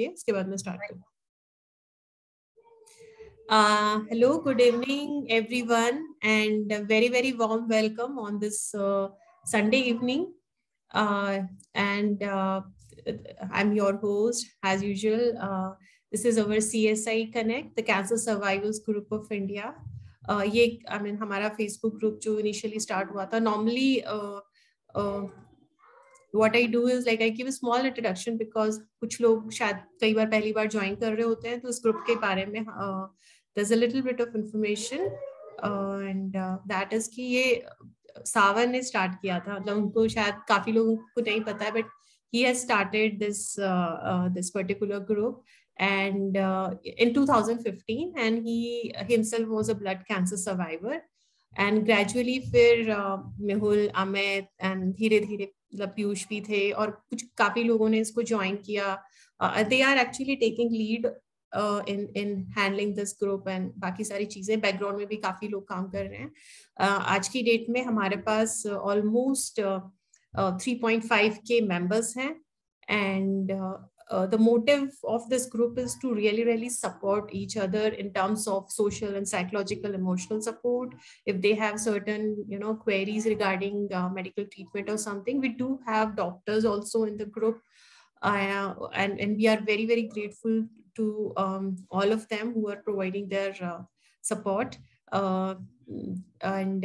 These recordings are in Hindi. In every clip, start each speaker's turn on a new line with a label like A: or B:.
A: इसके बाद मैं स्टार्ट करूँ. Hello, good evening, everyone, and a very, very warm welcome on this Sunday evening. And I'm your host, as usual. This is our CSI Connect, the Cancer Survivors Group of India. ये हमारा Facebook group जो initially start हुआ था. Normally, what I do is like I give a small introduction because कुछ लोग शायद कई बार पहली बार ज्वाइन कर रहे होते हैं तो इस ग्रुप के बारे में there's a little bit of information and that is कि ये सावन ने स्टार्ट किया था. मतलब उनको शायद काफी लोगों को नहीं पता है, but he has started this particular group and in 2015 and he himself was a blood cancer survivor and gradually फिर मेहुल, अमित and धीरे धीरे पीयूष भी थे और कुछ काफी लोगों ने इसको ज्वाइन किया. They are actually taking lead in handling this group and बाकी सारी चीजें बैकग्राउंड में भी काफी लोग काम कर रहे हैं. आज की डेट में हमारे पास ऑलमोस्ट 3.5K members हैं and the motive of this group is to really support each other in terms of social and psychological emotional support. If they have certain queries regarding medical treatment or something, we do have doctors also in the group and we are very grateful to all of them who are providing their support. And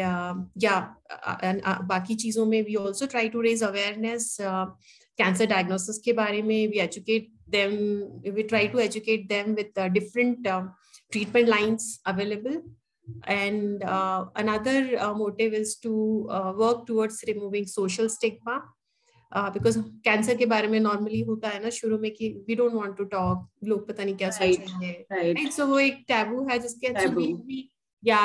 A: बाकी चीजों में we also try to raise awareness cancer diagnosis के बारे में. We try to educate them with different treatment lines available. And another motive is to work towards removing social stigma. Because cancer के बारे में normally होता है ना शुरू में कि we don't want to talk, लोग पता नहीं क्या सोचेंगे, right? So वो एक taboo है जिसके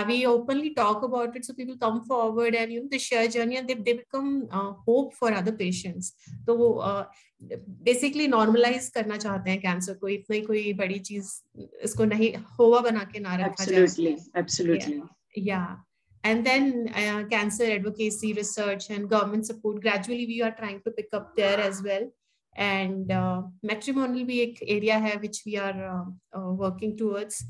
A: we openly talk about it, so people come forward and they share journey and they become hope for other patients. तो वो basically normalize करना चाहते हैं cancer को, इतना ही कोई बड़ी चीज इसको नहीं होवा बना के ना रखा जाए. Absolutely. Yeah. And then cancer advocacy, research and government support, gradually we are trying to pick up there as well. And matrimonial भी एक area है which we are working towards.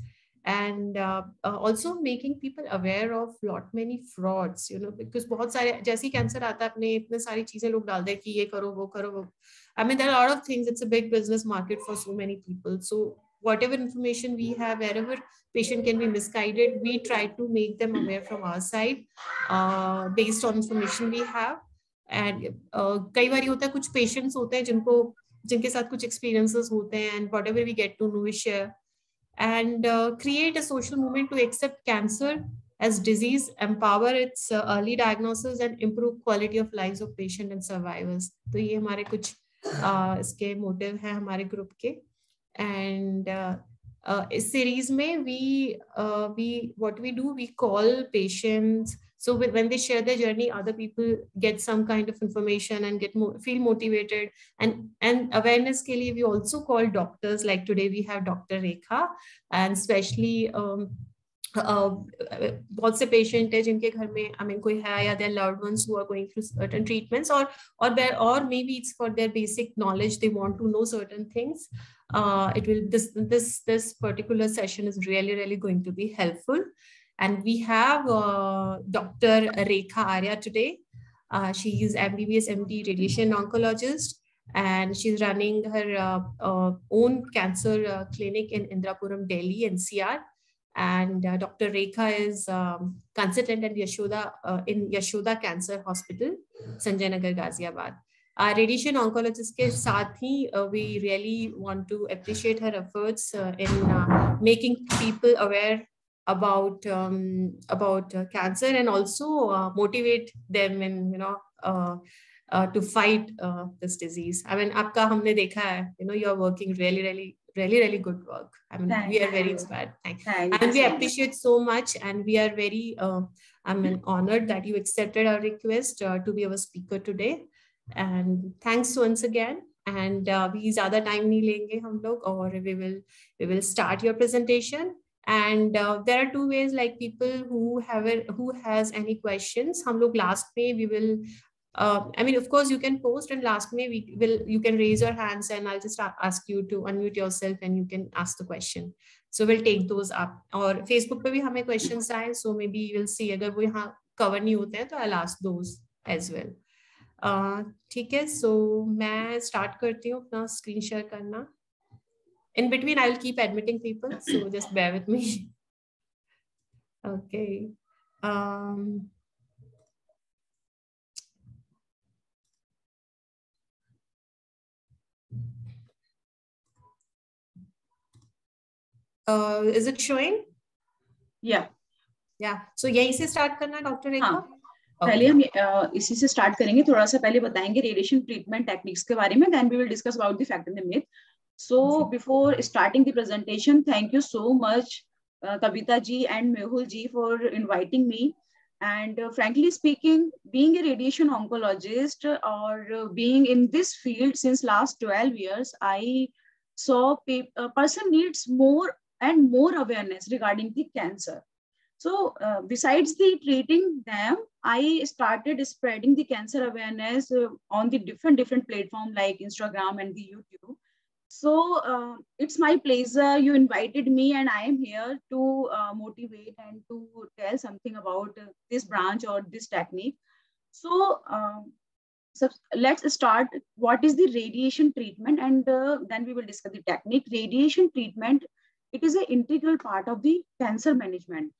A: And also making people aware of lot many frauds, because बहुत सारे जैसे कैंसर आता है अपने इतने सारी चीजें लोग डाल दे कि ये करो वो करो वो. I mean there are a lot of things. It's a big business market for so many people. So whatever information we have, wherever patient can be misguided, we try to make them aware from our side based on information we have. And कई बार होता है कुछ patients होते हैं जिनके साथ कुछ experiences होते हैं and whatever we get to know we share. And create a social movement to accept cancer as disease, empower its early diagnosis and improve quality of lives of patient and survivors. तो ये हमारे कुछ इसके motive हैं हमारे group के. And इस series में what we do, we call patients. So when they share their journey, other people get some kind of information and feel motivated. And awareness के लिए we also call doctors. Like today we have Dr. Rekha, and especially बहुत से पेशेंट है जिनके घर में कोई है या their loved ones who are going through certain treatments or maybe it's for their basic knowledge, they want to know certain things. This particular session is really going to be helpful. And we have Dr. Rekha Arya today. She is MBBS MD radiation oncologist and she's running her own cancer clinic in Indrapuram, Delhi, NCR. And Dr. Rekha is consultant at in Yashoda Cancer Hospital, Sanjay Nagar, Ghaziabad. Radiation oncologist के साथ ही we really want to appreciate her efforts in making people aware about cancer and also motivate them in to fight this disease. I mean, आपका हमने देखा है, you are working really good work. I mean, we are very inspired. Thanks. And we appreciate so much, and we are very honored that you accepted our request to be our speaker today. And thanks once again. And we ज़्यादा time नहीं लेंगे हम लोग, और we will start your presentation. And there are two ways, like people who has any questions, हम लोग last में we will I mean, of course, you can post, and last में you can raise your hands, and I'll just ask you to unmute yourself, and you can ask the question. So we'll take those up. और Facebook पे भी हमें questions आए, so maybe you'll see अगर वो यहाँ cover नहीं होते हैं, तो I'll ask those as well. ठीक है, so मैं start करती हूँ अपना screen share करना. In between, I'll keep admitting people, so just bear with me. Okay. Is it showing?
B: Yeah.
A: Yeah. So यहीं से start करना डॉक्टर रेखा?
B: हाँ. पहले हम इसी से स्टार्ट करेंगे. थोड़ा सा पहले बताएंगे रेडिएशन ट्रीटमेंट टेक्निक्स के बारे में. Then we will discuss about the fact and the myth. So before starting the presentation, thank you so much, Kavita ji and Mehul ji, for inviting me. And frankly speaking, being a radiation oncologist or being in this field since last 12 years, I saw a person needs more and more awareness regarding the cancer. So besides the treating them, I started spreading the cancer awareness on the different platforms like Instagram and the YouTube. So it's my pleasure you invited me, and I am here to motivate and to tell something about this branch or this technique. So let's start. What is the radiation treatment? And then we will discuss the technique. Radiation treatment, it is an integral part of the cancer management.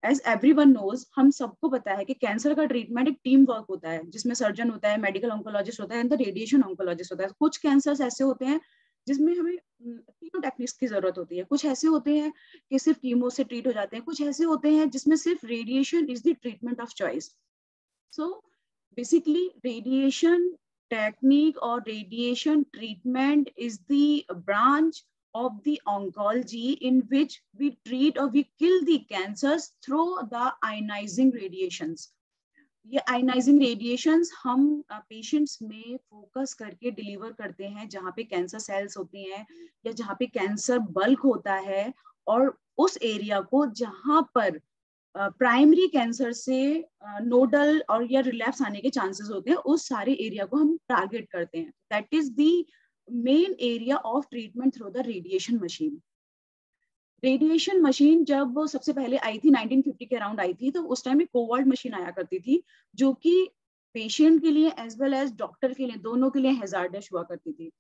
B: As everyone knows, हम सबको पता है कि कैंसर का ट्रीटमेंट एक टीम वर्क होता है, जिसमें सर्जन होता है, मेडिकल ऑन्कोलॉजिस्ट होता है, एंड द रेडिएशन ऑन्कोलॉजिस्ट होता है. कुछ कैंसर्स ऐसे होते हैं जिसमें हमें तीनों टेक्निक्स की जरूरत होती है. कुछ ऐसे होते हैं कि सिर्फ कीमो से ट्रीट हो जाते हैं. कुछ ऐसे होते हैं जिसमें सिर्फ radiation is the treatment of choice. So basically radiation technique और radiation treatment is the branch of the oncology in which we treat or we kill the cancers through the ionizing radiations. ये ionizing radiations हम patients में focus करके deliver करते हैं जहाँ पे cancer cells होती हैं या जहाँ पे cancer bulk होता है, और उस area को जहाँ पर प्राइमरी कैंसर से नोडल और या रिलैप्स आने के चांसेस होते हैं, उस सारे एरिया को हम टारगेट करते हैं. That is the main area of treatment through the radiation machine. Radiation machine जब सबसे पहले आई थी 1950 के अराउंड आई थी, तो उस टाइम में कोवाल्ट मशीन आया करती थी, जो कि पेशेंट के लिए एज वेल एज डॉक्टर के लिए, दोनों के लिए हैजार्डस हुआ करती थी.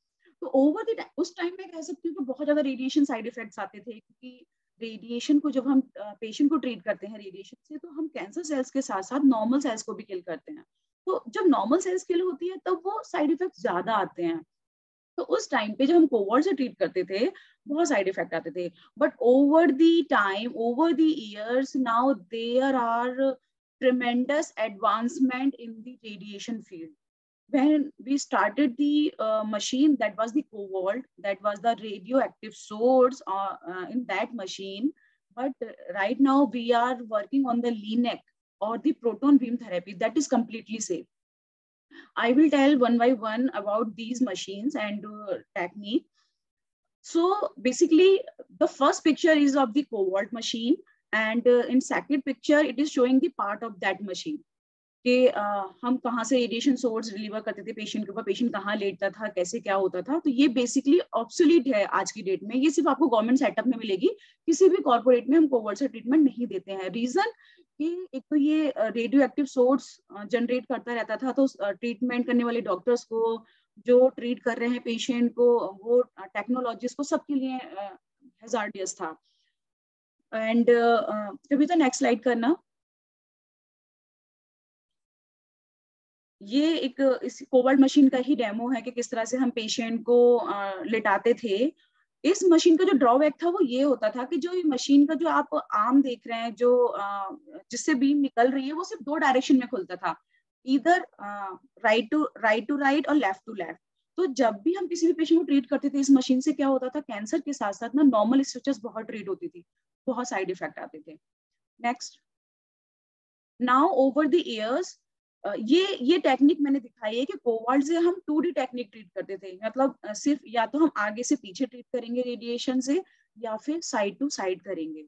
B: तो ओवर द उस टाइम में कह सकती हूँ कि बहुत ज्यादा रेडिएशन साइड इफेक्ट्स आते थे, क्योंकि रेडिएशन को जब हम पेशेंट को ट्रीट करते हैं रेडिएशन से, तो हम कैंसर सेल्स के साथ साथ नॉर्मल सेल्स को भी किल करते हैं. तो जब नॉर्मल सेल्स किल होती है तब वो साइड इफेक्ट्स ज्यादा आते हैं. तो उस टाइम पे जब हम कोवाल्ट से ट्रीट करते थे, बहुत साइड इफेक्ट आते थे. But over the time, over the years, now there are tremendous advancement in the radiation field. When we started the machine, that was the cobalt, that was the radioactive source in that machine. But right now we are working on the LINAC or the proton beam therapy that is completely safe. I will tell one by one about these machines and technique. So basically, the first picture is of the cobalt machine, and in second picture, it is showing the part of that machine. कि हम कहाँ से रेडिएशन सोर्स डिलीवर करते थे पेशेंट के ऊपर, पेशेंट कहाँ लेटता था, कैसे क्या होता था. तो ये बेसिकली ऑब्सोलीट है आज की डेट में. ये सिर्फ आपको गवर्नमेंट सेटअप में मिलेगी, किसी भी कॉर्पोरेट में हम कोवाल्ट से ट्रीटमेंट नहीं देते हैं. रीजन कि एक तो ये रेडियो एक्टिव सोर्स जनरेट करता रहता था, तो ट्रीटमेंट करने वाले डॉक्टर्स को, जो ट्रीट कर रहे हैं पेशेंट को, वो टेक्नोलॉजिस्ट को, सबके लिए हैजार्डियस था. एंड कभी तो नेक्स्ट स्लाइड करना. ये एक इस कोबाल्ट मशीन का ही डेमो है कि किस तरह से हम पेशेंट को लेटाते थे. इस मशीन का जो ड्रॉबैक था वो ये होता था कि जो ये मशीन का जो आप आर्म देख रहे हैं, जो जिससे बीम निकल रही है, वो सिर्फ दो डायरेक्शन में खुलता था, इधर राइट टू राइट और लेफ्ट टू लेफ्ट. तो जब भी हम किसी भी पेशेंट को ट्रीट करते थे इस मशीन से, क्या होता था, कैंसर के साथ साथ ना नॉर्मल स्ट्रक्चर्स बहुत ट्रीट होती थी, बहुत साइड इफेक्ट आते थे. Next. Now over the years, ये टेक्निक मैंने दिखाई है कि कोवाल्ट से हम 2D टेक्निक ट्रीट करते थे. मतलब सिर्फ या तो हम आगे से पीछे ट्रीट करेंगे रेडिएशन से, या फिर साइड टू साइड करेंगे.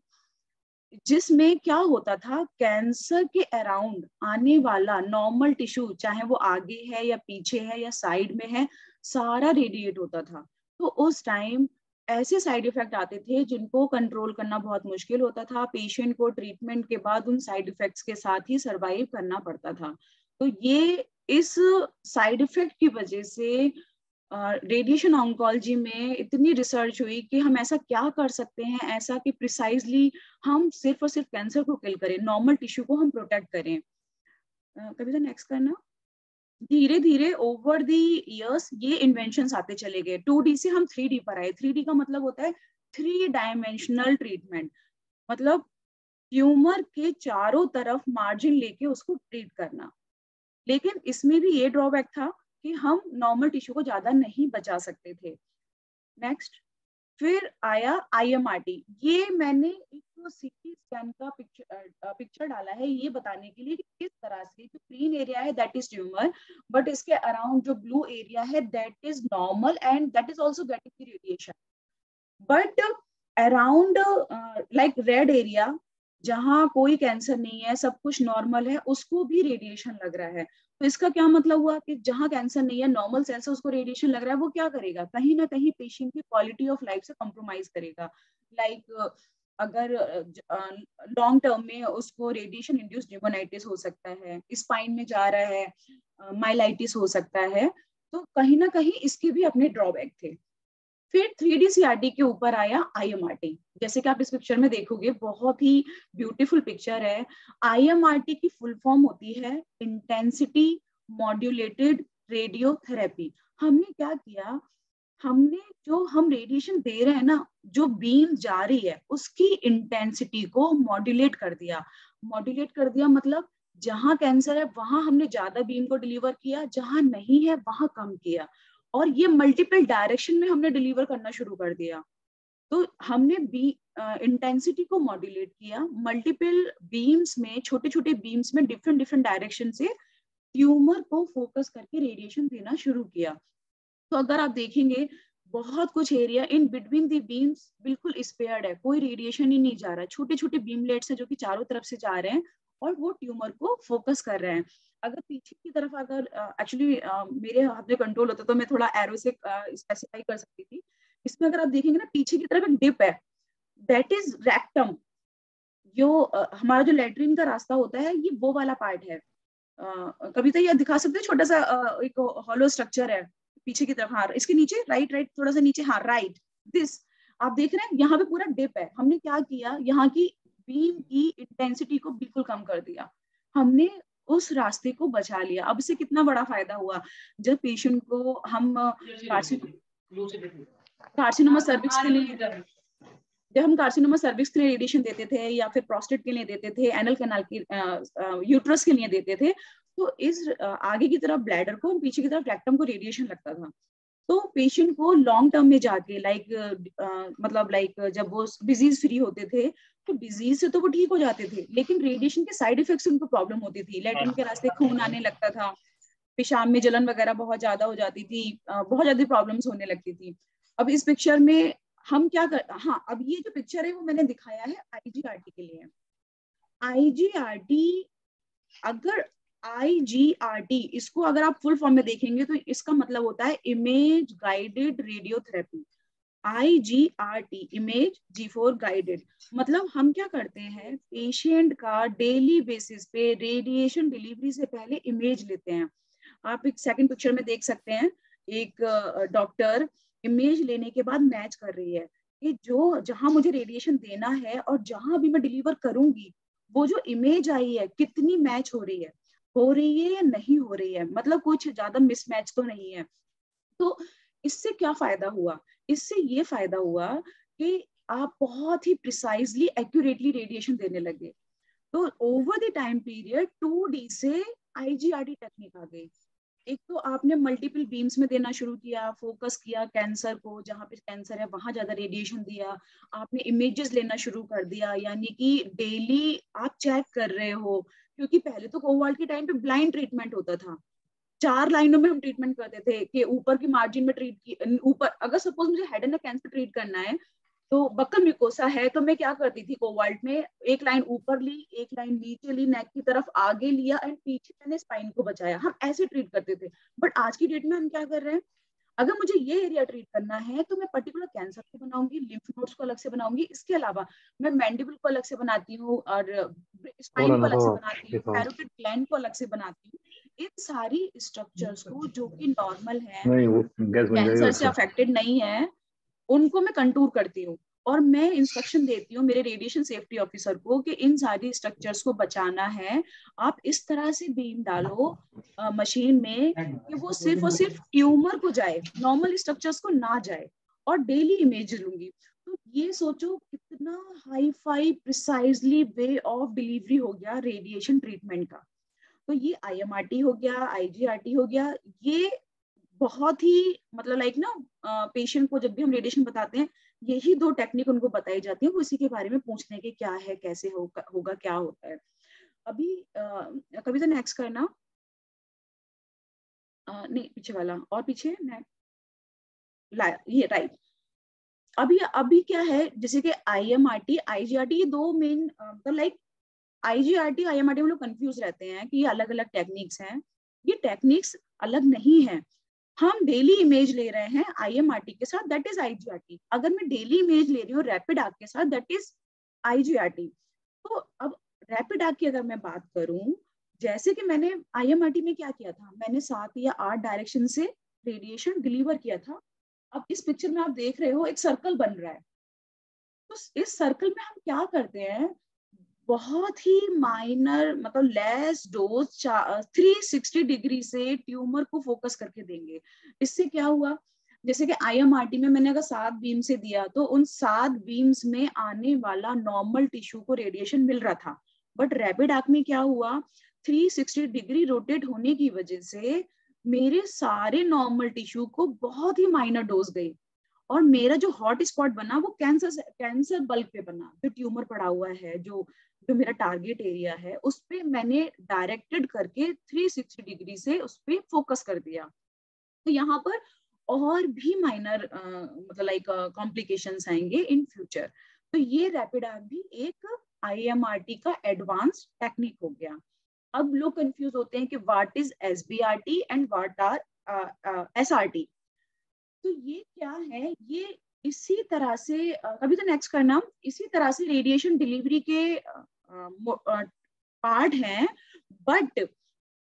B: जिसमें क्या होता था, कैंसर के अराउंड आने वाला नॉर्मल टिश्यू, चाहे वो आगे है या पीछे है या साइड में है, सारा रेडिएट होता था। तो उस टाइम ऐसे साइड इफेक्ट आते थे जिनको कंट्रोल करना बहुत मुश्किल होता था। पेशेंट को ट्रीटमेंट के बाद उन साइड इफेक्ट्स के साथ ही सरवाइव करना पड़ता था। तो ये इस साइड इफेक्ट की वजह से रेडिएशन ऑन्कोलॉजी में इतनी रिसर्च हुई कि हम ऐसा क्या कर सकते हैं ऐसा कि प्रिसाइजली हम सिर्फ और सिर्फ कैंसर को किल करें, नॉर्मल टिश्यू को हम प्रोटेक्ट करें। कभी तो नेक्स्ट करना। धीरे धीरे ओवर द इयर्स ये इन्वेंशंस आते चले गए। 2D से हम 3D पर आए। 3D का मतलब होता है 3 डायमेंशनल ट्रीटमेंट, मतलब ट्यूमर के चारों तरफ मार्जिन लेके उसको ट्रीट करना। लेकिन इसमें भी ये ड्रॉबैक था कि हम नॉर्मल टिश्यू को ज्यादा नहीं बचा सकते थे। नेक्स्ट, फिर आया IMRT। ये मैंने एक CT स्कैन का पिक्चर डाला है ये बताने के लिए कि किस तरह से जो ग्रीन एरिया है दैट इज ट्यूमर, बट इसके अराउंड जो ब्लू एरिया है that is normal and that is also getting the radiation. But around like red area जहाँ कोई कैंसर नहीं है, सब कुछ नॉर्मल है, उसको भी रेडिएशन लग रहा है। तो इसका क्या मतलब हुआ कि जहाँ कैंसर नहीं है, नॉर्मल सेल्स है, उसको रेडिएशन लग रहा है, वो क्या करेगा, कहीं ना कहीं पेशेंट की क्वालिटी ऑफ लाइफ से कॉम्प्रोमाइज करेगा। लाइक अगर लॉन्ग टर्म में उसको रेडिएशन इंड्यूस्ड न्यूमोनाइटिस हो सकता है, स्पाइन में जा रहा है, माइलाइटिस हो सकता है। तो कहीं ना कहीं इसके भी अपने ड्रॉबैक थे। फिर 3D CRT के ऊपर आया IMRT। जैसे कि आप इस पिक्चर में देखोगे, बहुत ही ब्यूटीफुल पिक्चर है। IMRT की फुल फॉर्म होती है इंटेंसिटी मॉड्यूलेटेड रेडियोथेरेपी। हमने क्या किया, हमने जो हम रेडिएशन दे रहे हैं ना, जो बीम जा रही है उसकी इंटेंसिटी को मॉड्यूलेट कर दिया। मॉड्यूलेट कर दिया मतलब जहां कैंसर है वहां हमने ज्यादा बीम को डिलीवर किया, जहां नहीं है वहां कम किया, और ये मल्टीपल डायरेक्शन में हमने डिलीवर करना शुरू कर दिया। तो हमने इंटेंसिटी को मॉड्यूलेट किया, मल्टीपल बीम्स में, छोटे छोटे बीम्स में डिफरेंट डिफरेंट डायरेक्शन से ट्यूमर को फोकस करके रेडिएशन देना शुरू किया। तो अगर आप देखेंगे बहुत कुछ area in between the beams बिल्कुल स्पेयर्ड है, कोई रेडिएशन ही नहीं जा रहा है। छोटे छोटे बीमलेट्स है जो कि चारों तरफ से जा रहे हैं और वो ट्यूमर को फोकस कर रहे हैं। अगर पीछे की तरफ, अगर एक्चुअली मेरे हाथ में कंट्रोल होता तो मैं थोड़ा एरो से स्पेसिफाई कर सकती थी। इसमें अगर आप देखेंगे ना, पीछे की तरफ एक डिप है, दैट इज रेक्टम। जो हमारा जो लेट्रिन का रास्ता होता है, ये वो वाला पार्ट है। कभी तो ये दिखा सकते हैं, छोटा सा एक हॉलो स्ट्रक्चर है पीछे की तरफ। हाँ, इसके नीचे राइट राइट थोड़ा सा नीचे, हाँ राइट दिस आप देख रहे हैं, यहाँ पे पूरा डिप है। हमने क्या किया, यहाँ की बीम की इंटेंसिटी को बिल्कुल कम कर दिया, हमने उस रास्ते को बचा लिया। अब से कितना बड़ा फायदा हुआ, जब पेशेंट को हम कार्सिनोमा सर्विक्स के लिए, जब हम कार्सिनोमा सर्विक्स के लिए रेडिएशन देते थे, या फिर प्रोस्टेट के लिए देते थे, एनल कैनाल की यूट्रस के लिए देते थे, तो इस आगे की तरफ ब्लैडर को, पीछे की तरफ रेक्टम को रेडिएशन लगता था। तो पेशेंट को लॉन्ग टर्म में जाके मतलब जब वो डिजीज फ्री होते थे, तो डिजीज से तो वो ठीक हो जाते थे, लेकिन रेडिएशन के साइड इफेक्ट्स उनको प्रॉब्लम होती थी। लेटरिन के रास्ते खून आने लगता था, पेशाब में जलन वगैरह बहुत ज्यादा हो जाती थी, बहुत ज्यादा प्रॉब्लम्स होने लगती थी। अब इस पिक्चर में हम क्या कर, हाँ, अब ये जो पिक्चर है वो मैंने दिखाया है IGRT के लिए। IGRT, अगर IGRT इसको अगर आप फुल फॉर्म में देखेंगे तो इसका मतलब होता है image guided radiotherapy. IGRT, image G4 guided. मतलब हम क्या करते हैं, पेशेंट का डेली बेसिस पे रेडिएशन डिलीवरी से पहले इमेज लेते हैं। आप एक सेकंड पिक्चर में देख सकते हैं, एक डॉक्टर इमेज लेने के बाद मैच कर रही है कि जो जहां मुझे रेडिएशन देना है और जहां भी मैं डिलीवर करूंगी, वो जो इमेज आई है कितनी मैच हो रही है या नहीं हो रही है, मतलब कुछ ज्यादा मिसमैच तो नहीं है। तो इससे क्या फायदा हुआ, इससे ये फायदा हुआ कि आप बहुत ही प्रिसाइजली एक्यूरेटली रेडिएशन देने लगे। तो over the time period 2D से IGRT टेक्निक आ गई। एक तो आपने मल्टीपल बीम्स में देना शुरू किया, फोकस किया कैंसर को, जहां पे कैंसर है वहां ज्यादा रेडिएशन दिया, आपने इमेजेस लेना शुरू कर दिया, यानी कि डेली आप चेक कर रहे हो। क्योंकि पहले तो कोवाल्ट के टाइम पे ब्लाइंड ट्रीटमेंट होता था, 4 लाइनों में हम ट्रीटमेंट करते थे कि ऊपर की मार्जिन में ट्रीट की, ऊपर अगर सपोज मुझे head and neck cancer treat करना है तो बक्कल म्यूकोसा है, तो मैं क्या करती थी कोवाल्ट में, एक लाइन ऊपर ली, एक लाइन नीचे ली, नेक की तरफ आगे लिया एंड पीछे मैंने स्पाइन को बचाया। हम ऐसे ट्रीट करते थे। बट आज की डेट में हम क्या कर रहे हैं, अगर मुझे ये एरिया ट्रीट करना है तो मैं पर्टिकुलर कैंसर को बनाऊंगी, लिम्फ नोड्स को अलग से बनाऊंगी, इसके अलावा मैं मैंडिबल को अलग से बनाती हूँ और स्पाइन को अलग से बनाती हूँ, पैरोटिड ग्लैंड को अलग से बनाती हूँ। इन सारी स्ट्रक्चर्स को जो कि नॉर्मल है, कैंसर से अफेक्टेड नहीं है, उनको मैं कंटूर करती हूँ और मैं इंस्ट्रक्शन देती हूँ मेरे रेडिएशन सेफ्टी ऑफिसर को कि इन सारी स्ट्रक्चर्स को बचाना है। आप इस तरह से बीम डालो मशीन में कि वो सिर्फ और सिर्फ ट्यूमर को जाए, नॉर्मल स्ट्रक्चर्स को ना जाए, और डेली इमेज लूंगी। तो ये सोचो कितना hi fi precisely way of delivery हो गया रेडिएशन ट्रीटमेंट का। तो ये IMRT हो गया, IGRT हो गया, ये बहुत ही मतलब लाइक ना पेशेंट को जब भी हम रेडिएशन बताते हैं, यही 2 टेक्निक उनको बताई जाती है, वो इसी के बारे में पूछने के क्या है, कैसे होगा क्या होता है। अभी कभी तो नेक्स्ट करना, नहीं पीछे वाला, और पीछे ये राइट। अभी क्या है, जैसे कि IMRT IGRT, ये 2 मेन मतलब लाइक IGRT IMRT में लोग कंफ्यूज रहते हैं कि ये अलग अलग टेक्निक्स हैं। ये टेक्निक्स अलग नहीं है। हम डेली इमेज ले रहे हैं IMRT के साथ, दैट इज IGRT। अगर मैं डेली इमेज ले रही हूँ रैपिड आर्क के साथ, दैट इज IGRT। तो अब रैपिड आर्क की अगर मैं बात करूं, जैसे कि मैंने IMRT में क्या किया था, मैंने 7 या 8 डायरेक्शन से रेडिएशन डिलीवर किया था। अब इस पिक्चर में आप देख रहे हो एक सर्कल बन रहा है। तो इस सर्कल में हम क्या करते हैं, बहुत ही माइनर मतलब लेस डोज 360 डिग्री से ट्यूमर को फोकस करके देंगे। इससे क्या हुआ, जैसे कि IMRT में मैंने अगर 7 बीम से दिया तो उन 7 बीम्स में आने वाला नॉर्मल टिश्यू को रेडिएशन मिल रहा था। बट रैपिड आर्क में क्या हुआ, 360 डिग्री रोटेट होने की वजह से मेरे सारे नॉर्मल टिश्यू को बहुत ही माइनर डोज गई, और मेरा जो हॉट स्पॉट बना वो कैंसर बल्क पे बना, जो ट्यूमर पड़ा हुआ है, जो जो मेरा टारगेट एरिया है, उस पे मैंने डायरेक्टेड करके 360 डिग्री से उस पे फोकस कर दिया। तो यहाँ पर और भी माइनर मतलब लाइक कॉम्प्लिकेशंस आएंगे इन फ्यूचर। तो ये रैपिड आर्क भी एक IMRT का एडवांस टेक्निक हो गया। अब लोग कंफ्यूज होते हैं कि what is SBRT and what are SRT। तो ये क्या है, ये इसी तरह से कभी तो नेक्स्ट करना, इसी तरह से रेडिएशन डिलीवरी के पार्ट हैं। बट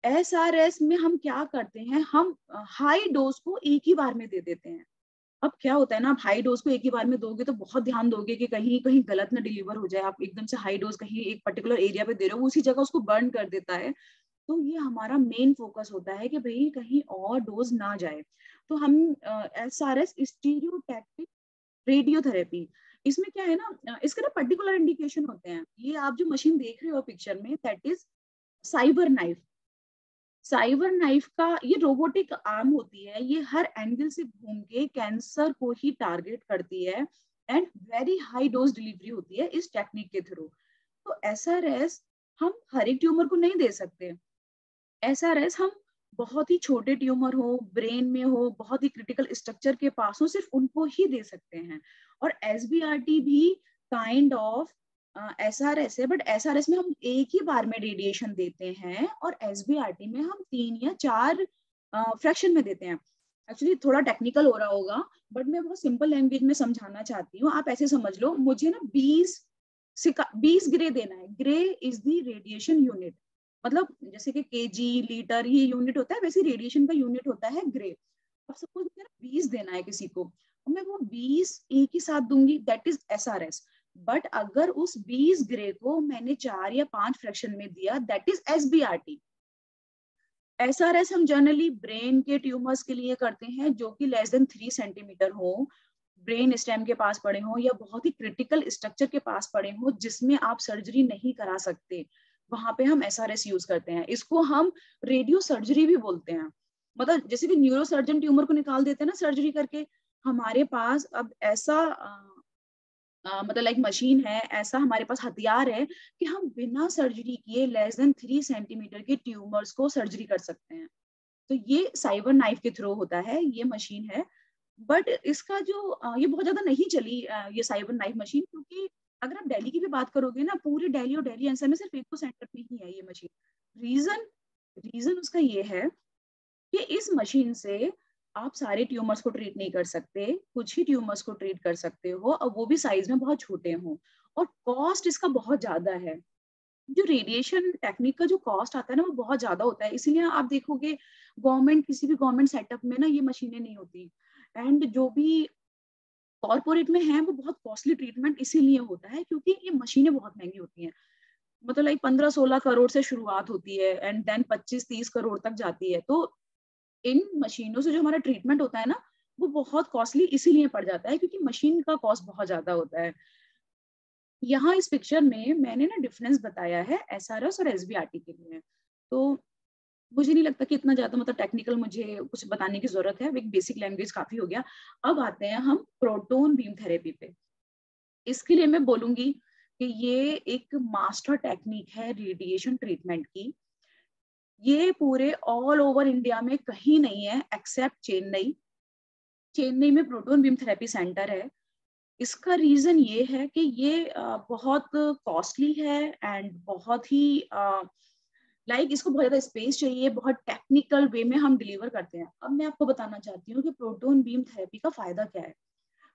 B: SRS में हम क्या करते हैं, हम हाई डोज को एक ही बार में दे देते हैं। अब क्या होता है ना, आप हाई डोज को एक ही बार में दोगे तो बहुत ध्यान दोगे कि कहीं कहीं गलत ना डिलीवर हो जाए। आप एकदम से हाई डोज कहीं एक पर्टिकुलर एरिया पे दे रहे हो, उसी जगह उसको बर्न कर देता है। तो ये हमारा मेन फोकस होता है कि भाई कहीं और डोज ना जाए। तो हम SRS स्टीरियोटैक्टिक रेडियोथेरेपी, इसमें क्या है ना, इसके ना पर्टिकुलर इंडिकेशन होते हैं। ये आप जो मशीन देख रहे हो पिक्चर में, that is cyber knife. Cyber knife का ये रोबोटिक आर्म होती है, ये हर एंगल से घूम के कैंसर को ही टारगेट करती है and very high dose delivery होती है इस टेक्निक के थ्रू। तो SRS हम हर एक ट्यूमर को नहीं दे सकते। SRS हम बहुत ही छोटे ट्यूमर हो, ब्रेन में हो, बहुत ही क्रिटिकल स्ट्रक्चर के पास हो, सिर्फ उनको ही दे सकते हैं। और SBRT भी काइंड ऑफ SRS है, बट SRS में हम एक ही बार में रेडिएशन देते हैं और SBRT में हम 3 या 4 फ्रैक्शन में देते हैं। एक्चुअली थोड़ा टेक्निकल हो रहा होगा, बट मैं बहुत सिंपल लैंग्वेज में समझाना चाहती हूँ। आप ऐसे समझ लो, मुझे ना 20 ग्रे देना है। Grey is the radiation unit, मतलब जैसे कि kg लीटर ये यूनिट होता है, वैसे रेडिएशन का यूनिट होता है ग्रे। अब सपोज मेरा 20 देना है किसी को, और मैं वो 20 एक ही साथ दूंगी, दैट इज SRS। बट अगर उस 20 ग्रे को मैंने 4 या 5 फ्रैक्शन में दिया, दैट इज SBRT। SRS हम जनरली ब्रेन के ट्यूमर्स के लिए करते हैं जो कि लेस देन 3 सेंटीमीटर हो, ब्रेन स्टेम के पास पड़े हो, या बहुत ही क्रिटिकल स्ट्रक्चर के पास पड़े हो जिसमें आप सर्जरी नहीं करा सकते, वहां पे हम SRS यूज करते हैं। इसको हम रेडियो सर्जरी भी बोलते हैं। मतलब जैसे कि न्यूरो सर्जन ट्यूमर को निकाल देते हैं ना सर्जरी करके, हमारे पास अब ऐसा मतलब लाइक मशीन है, ऐसा हमारे पास हथियार है कि हम बिना सर्जरी किए लेस देन 3 सेंटीमीटर के ट्यूमर्स को सर्जरी कर सकते हैं। तो ये साइबर नाइफ के थ्रू होता है, ये मशीन है। बट इसका जो ये बहुत ज्यादा नहीं चली ये साइबर नाइफ मशीन, क्योंकि अगर आप दिल्ली की भी बात करोगे ना, पूरे दिल्ली और दिल्ली एनसीआर में सिर्फ एक तो सेंटर पे ही है ये मशीन। रीजन रीजन उसका ये है कि इस मशीन से आप सारे ट्यूमर्स को ट्रीट नहीं कर सकते, कुछ ही ट्यूमर्स को ट्रीट कर सकते हो, और वो भी साइज में बहुत छोटे हों, और कॉस्ट इसका बहुत ज्यादा है। जो रेडिएशन टेक्निक का जो कॉस्ट आता है ना, वो बहुत ज्यादा होता है, इसीलिए आप देखोगे गवर्नमेंट, किसी भी गवर्नमेंट सेटअप में ना ये मशीनें नहीं होती। एंड जो भी कॉर्पोरेट में है वो बहुत कॉस्टली ट्रीटमेंट इसीलिए होता है क्योंकि ये मशीनें बहुत महंगी होती हैं। मतलब लाइक 15-16 करोड़ से शुरुआत होती है एंड देन 25-30 करोड़ तक जाती है। तो इन मशीनों से जो हमारा ट्रीटमेंट होता है ना, वो बहुत कॉस्टली इसीलिए पड़ जाता है क्योंकि मशीन का कॉस्ट बहुत ज्यादा होता है। यहाँ इस पिक्चर में मैंने ना डिफरेंस बताया है एसआरएस और एसबीआरटी के लिए। तो मुझे नहीं लगता कि इतना ज्यादा मतलब टेक्निकल मुझे कुछ बताने की जरूरत है, एक बेसिक लैंग्वेज काफी हो गया। अब आते हैं हम प्रोटोन बीम थेरेपी पे। इसके लिए मैं बोलूंगी कि ये एक मास्टर टेक्निक है रेडिएशन ट्रीटमेंट की। ये पूरे ऑल ओवर इंडिया में कहीं नहीं है एक्सेप्ट चेन्नई। चेन्नई में प्रोटोन बीम थेरेपी सेंटर है। इसका रीजन ये है कि ये बहुत कॉस्टली है एंड बहुत ही लाइक इसको बहुत ज्यादा स्पेस चाहिए, बहुत टेक्निकल वे में हम डिलीवर करते हैं। अब मैं आपको बताना चाहती हूँ कि प्रोटोन बीम थेरेपी का फायदा क्या है।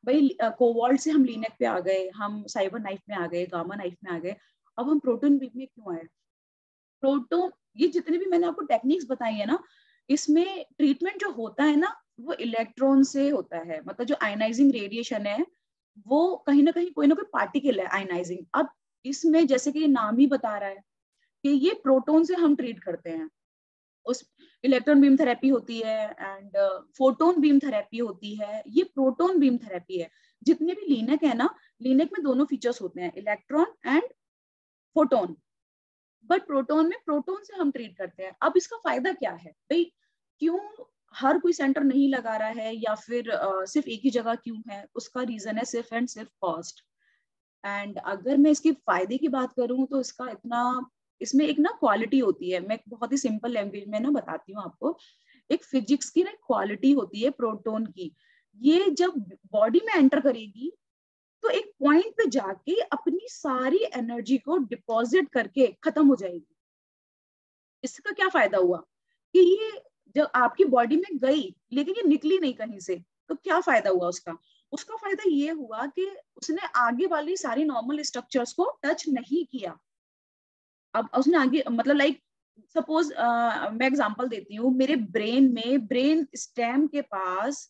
B: भाई कोवाल्ट से हम लीनेक पे आ गए, हम साइबर नाइफ में आ गए, गामा नाइफ में आ गए, अब हम प्रोटोन बीम में क्यों आए। प्रोटोन, ये जितने भी मैंने आपको टेक्निक्स बताई है ना, इसमें ट्रीटमेंट जो होता है ना वो इलेक्ट्रॉन से होता है। मतलब जो आयनाइजिंग रेडिएशन है वो कहीं ना कहीं कोई ना कोई पार्टिकल है आयनाइजिंग। अब इसमें जैसे कि ये नाम ही बता रहा है कि ये प्रोटोन से हम ट्रीट करते हैं। उस इलेक्ट्रॉन बीम थेरेपी होती है एंड फोटोन बीम थेरेपी होती है, ये प्रोटोन बीम थेरेपी है। जितने भी लीनक है ना, लीनक में दोनों फीचर्स होते हैं, electron and photon. But proton में प्रोटोन से हम ट्रीट करते हैं। अब इसका फायदा क्या है भाई, क्यों हर कोई सेंटर नहीं लगा रहा है या फिर सिर्फ एक ही जगह क्यों है, उसका रीजन है सिर्फ एंड सिर्फ कॉस्ट। एंड अगर मैं इसके फायदे की बात करूं तो इसका इतना, इसमें एक ना क्वालिटी होती है, मैं बहुत ही सिंपल लैंग्वेज में ना बताती हूँ आपको। एक फिजिक्स की ना क्वालिटी होती है प्रोटोन की। ये जब बॉडी में एंटर करेगी तो एक पॉइंट पे जाके अपनी सारी एनर्जी को डिपॉजिट करके खत्म हो जाएगी। इसका क्या फायदा हुआ कि ये जब आपकी बॉडी में गई लेकिन ये निकली नहीं कहीं से, तो क्या फायदा हुआ उसका। उसका फायदा ये हुआ कि उसने आगे वाली सारी नॉर्मल स्ट्रक्चर्स को टच नहीं किया। अब उसने आगे मतलब लाइक सपोज मैं एग्जांपल देती हूँ, मेरे ब्रेन में ब्रेन स्टेम के पास,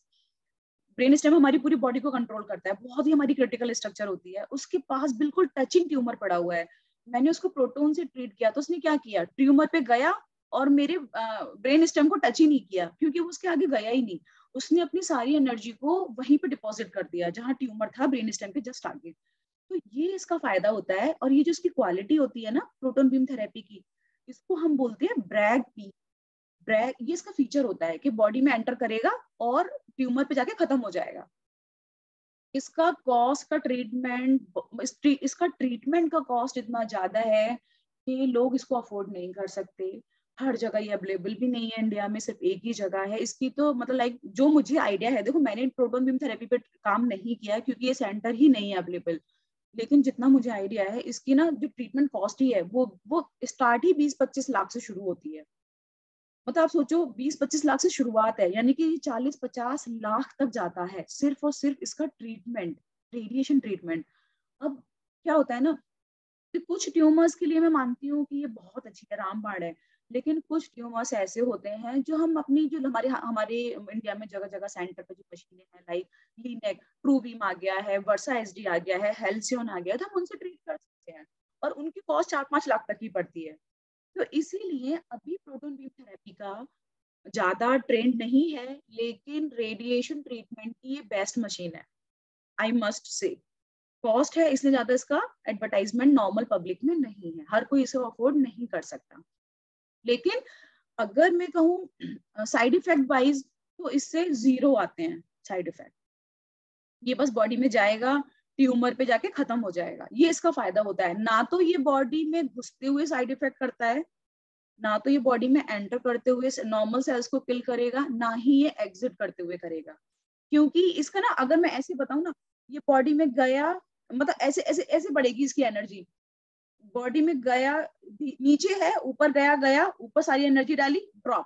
B: ब्रेन स्टेम हमारी पूरी बॉडी को कंट्रोल करता है, बहुत ही हमारी क्रिटिकल स्ट्रक्चर होती है, उसके पास बिल्कुल टचिंग ट्यूमर पड़ा हुआ है। मैंने उसको प्रोटोन से ट्रीट किया तो उसने क्या किया, ट्यूमर पे गया और मेरे ब्रेन स्टेम को टच ही नहीं किया क्योंकि वो उसके आगे गया ही नहीं। उसने अपनी सारी एनर्जी को वहीं पे डिपॉजिट कर दिया जहां ट्यूमर था, ब्रेन स्टेम के जस्ट आगे। तो ये इसका फायदा होता है। और ये जो इसकी क्वालिटी होती है ना प्रोटोन बीम थेरेपी की, इसको हम बोलते हैं ब्रैग पी। ब्रैग, ये इसका फीचर होता है कि बॉडी में एंटर करेगा और ट्यूमर पे जाके खत्म हो जाएगा। इसका कॉस्ट का ट्रीटमेंट, इसका ट्रीटमेंट का कॉस्ट इतना ज्यादा है कि लोग इसको अफोर्ड नहीं कर सकते। हर जगह ये अवेलेबल भी नहीं है, इंडिया में सिर्फ एक ही जगह है इसकी। तो मतलब लाइक जो मुझे आइडिया है, देखो मैंने प्रोटोन बीम थेरेपी पे काम नहीं किया क्योंकि ये सेंटर ही नहीं है अवेलेबल, लेकिन जितना मुझे आइडिया है इसकी ना जो ट्रीटमेंट कॉस्ट ही है वो स्टार्ट ही 20-25 लाख से शुरू होती है। मतलब आप सोचो 20-25 लाख से शुरुआत है, यानी कि 40-50 लाख तक जाता है सिर्फ और सिर्फ इसका ट्रीटमेंट, रेडिएशन ट्रीटमेंट। अब क्या होता है ना कि कुछ ट्यूमर्स के लिए मैं मानती हूँ कि ये बहुत अच्छी है, रामबाण है। लेकिन कुछ ट्यूमर्स ऐसे होते हैं जो हम अपनी जो हमारे हमारे इंडिया में जगह जगह सेंटर पे जो मशीनें हैं लाइक लीनेक, ट्रूबीम आ गया है, वर्सा एसडी आ गया है, हेल्सियन आ गया है, तो हम उनसे ट्रीट कर सकते हैं और उनकी कॉस्ट 4-5 लाख तक ही पड़ती है। तो इसीलिए अभी प्रोटोन बीम थेरेपी का ज्यादा ट्रेंड नहीं है, लेकिन रेडिएशन ट्रीटमेंट की ये बेस्ट मशीन है, आई मस्ट से। कॉस्ट है इसलिए ज्यादा, इसका एडवर्टाइजमेंट नॉर्मल पब्लिक में नहीं है, हर कोई इसे अफोर्ड नहीं कर सकता। लेकिन अगर मैं कहूँ साइड इफेक्ट वाइज, तो इससे 0 आते हैं साइड इफेक्ट। ये बस बॉडी में जाएगा, ट्यूमर पे जाके खत्म हो जाएगा, ये इसका फायदा होता है। ना तो ये बॉडी में घुसते हुए साइड इफेक्ट करता है, ना तो ये बॉडी में एंटर करते हुए नॉर्मल सेल्स को किल करेगा, ना ही ये एग्जिट करते हुए करेगा। क्योंकि इसका ना अगर मैं ऐसे बताऊं ना, ये बॉडी में गया, मतलब ऐसे ऐसे ऐसे बढ़ेगी इसकी एनर्जी, बॉडी में गया, नीचे है, ऊपर गया, गया ऊपर सारी एनर्जी डाली, ड्रॉप।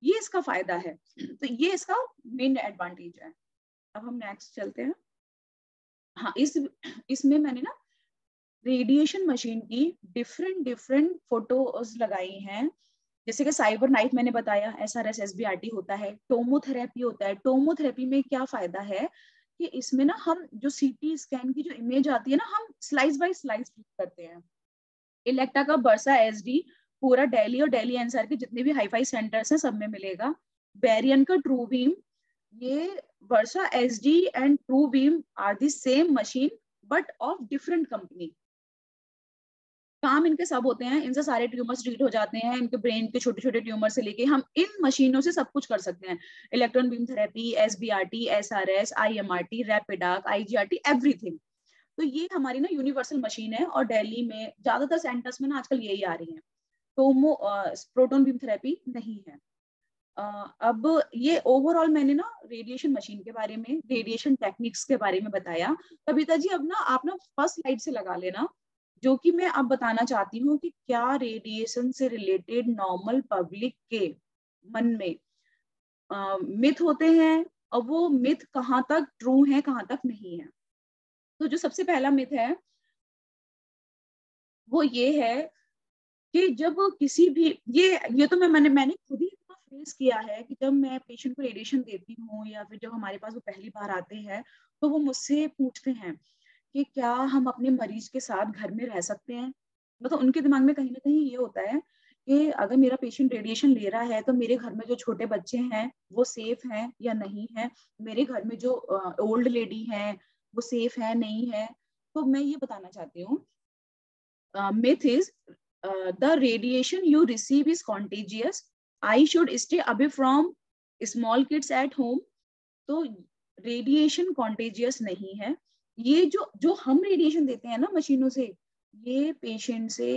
B: ये इसका फायदा है, तो ये इसका मेन एडवांटेज है। अब हम नेक्स्ट चलते हैं। हाँ, इसमें मैंने ना रेडिएशन मशीन की डिफरेंट डिफरेंट फोटोज लगाई हैं। जैसे कि साइबर नाइफ मैंने बताया, SRS SBRT होता है, टोमोथेरेपी होता है। टोमोथेरेपी में क्या फायदा है कि इसमें ना हम जो CT स्कैन की जो इमेज आती है ना, हम स्लाइस बाय स्लाइस करते हैं। इलेक्ट्रा का बर्सा SD पूरा दिल्ली और दिल्ली NCR के जितने भी हाईफाई सेंटर्स हैं सब में मिलेगा। वेरियन का ट्रू बीम, ये Versa SD and true beam are the same machine but of different company. काम इनके सब होते हैं, इनसे सारे ट्यूमर्स ट्रीट हो जाते हैं, इनके ब्रेन के छोटे छोटे ट्यूमर से लेके हम इन मशीनों से सब कुछ कर सकते हैं। Electron beam therapy, SBRT, SRS, IMRT, रैपिडाक, IGRT, everything. तो ये हमारी ना यूनिवर्सल मशीन है और दिल्ली में ज्यादातर सेंटर्स में ना आजकल यही आ रही है। टोमो प्रोटोन बीम थेरेपी नहीं है। अब ये ओवरऑल मैंने ना रेडिएशन मशीन के बारे में, रेडिएशन टेक्निक्स के बारे में बताया। कविता जी अब ना आप ना फर्स्ट स्लाइड से लगा लेना, जो कि मैं अब बताना चाहती हूँ कि क्या रेडिएशन से रिलेटेड नॉर्मल पब्लिक के मन में मिथ होते हैं और वो मिथ कहाँ तक ट्रू है, कहाँ तक नहीं है। तो जो सबसे पहला मिथ है वो ये है कि जब किसी भी, ये तो मैंने खुद ही फेस किया है कि जब मैं पेशेंट को रेडिएशन देती हूँ या फिर जब हमारे पास वो पहली बार आते हैं तो वो मुझसे पूछते हैं कि क्या हम अपने मरीज के साथ घर में रह सकते हैं। मतलब उनके दिमाग में कहीं ना कहीं ये होता है कि अगर मेरा पेशेंट रेडिएशन ले रहा है तो मेरे घर में जो छोटे बच्चे हैं वो सेफ हैं या नहीं है, मेरे घर में जो ओल्ड लेडी है वो सेफ है नहीं है। तो मैं ये बताना चाहती हूँ, myth is the radiation you receive is contagious. I should stay away from small kids at home. तो रेडिएशन कॉन्टेजियस नहीं है। ये जो हम रेडिएशन देते हैं ना मशीनों से, ये पेशेंट से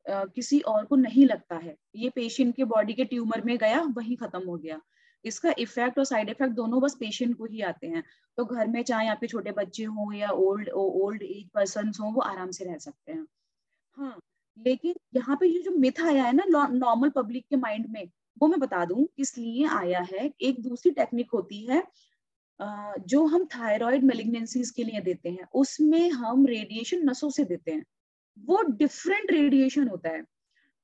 B: किसी और को नहीं लगता है। ये पेशेंट के बॉडी के ट्यूमर में गया, वहीं खत्म हो गया। इसका इफेक्ट और साइड इफेक्ट दोनों बस पेशेंट को ही आते हैं। तो घर में चाहे आपके छोटे बच्चे हों या ओल्ड एज पर्सन हों, वो आराम से रह सकते हैं। हाँ, लेकिन यहाँ पे ये जो मिथ आया है ना नॉर्मल पब्लिक के माइंड में, वो मैं बता दूं किस लिए आया है। एक दूसरी टेक्निक होती है जो हम थायराइड मेलिग्नेंसीज के लिए देते हैं, उसमें हम रेडिएशन नसों से देते हैं। वो डिफरेंट रेडिएशन होता है।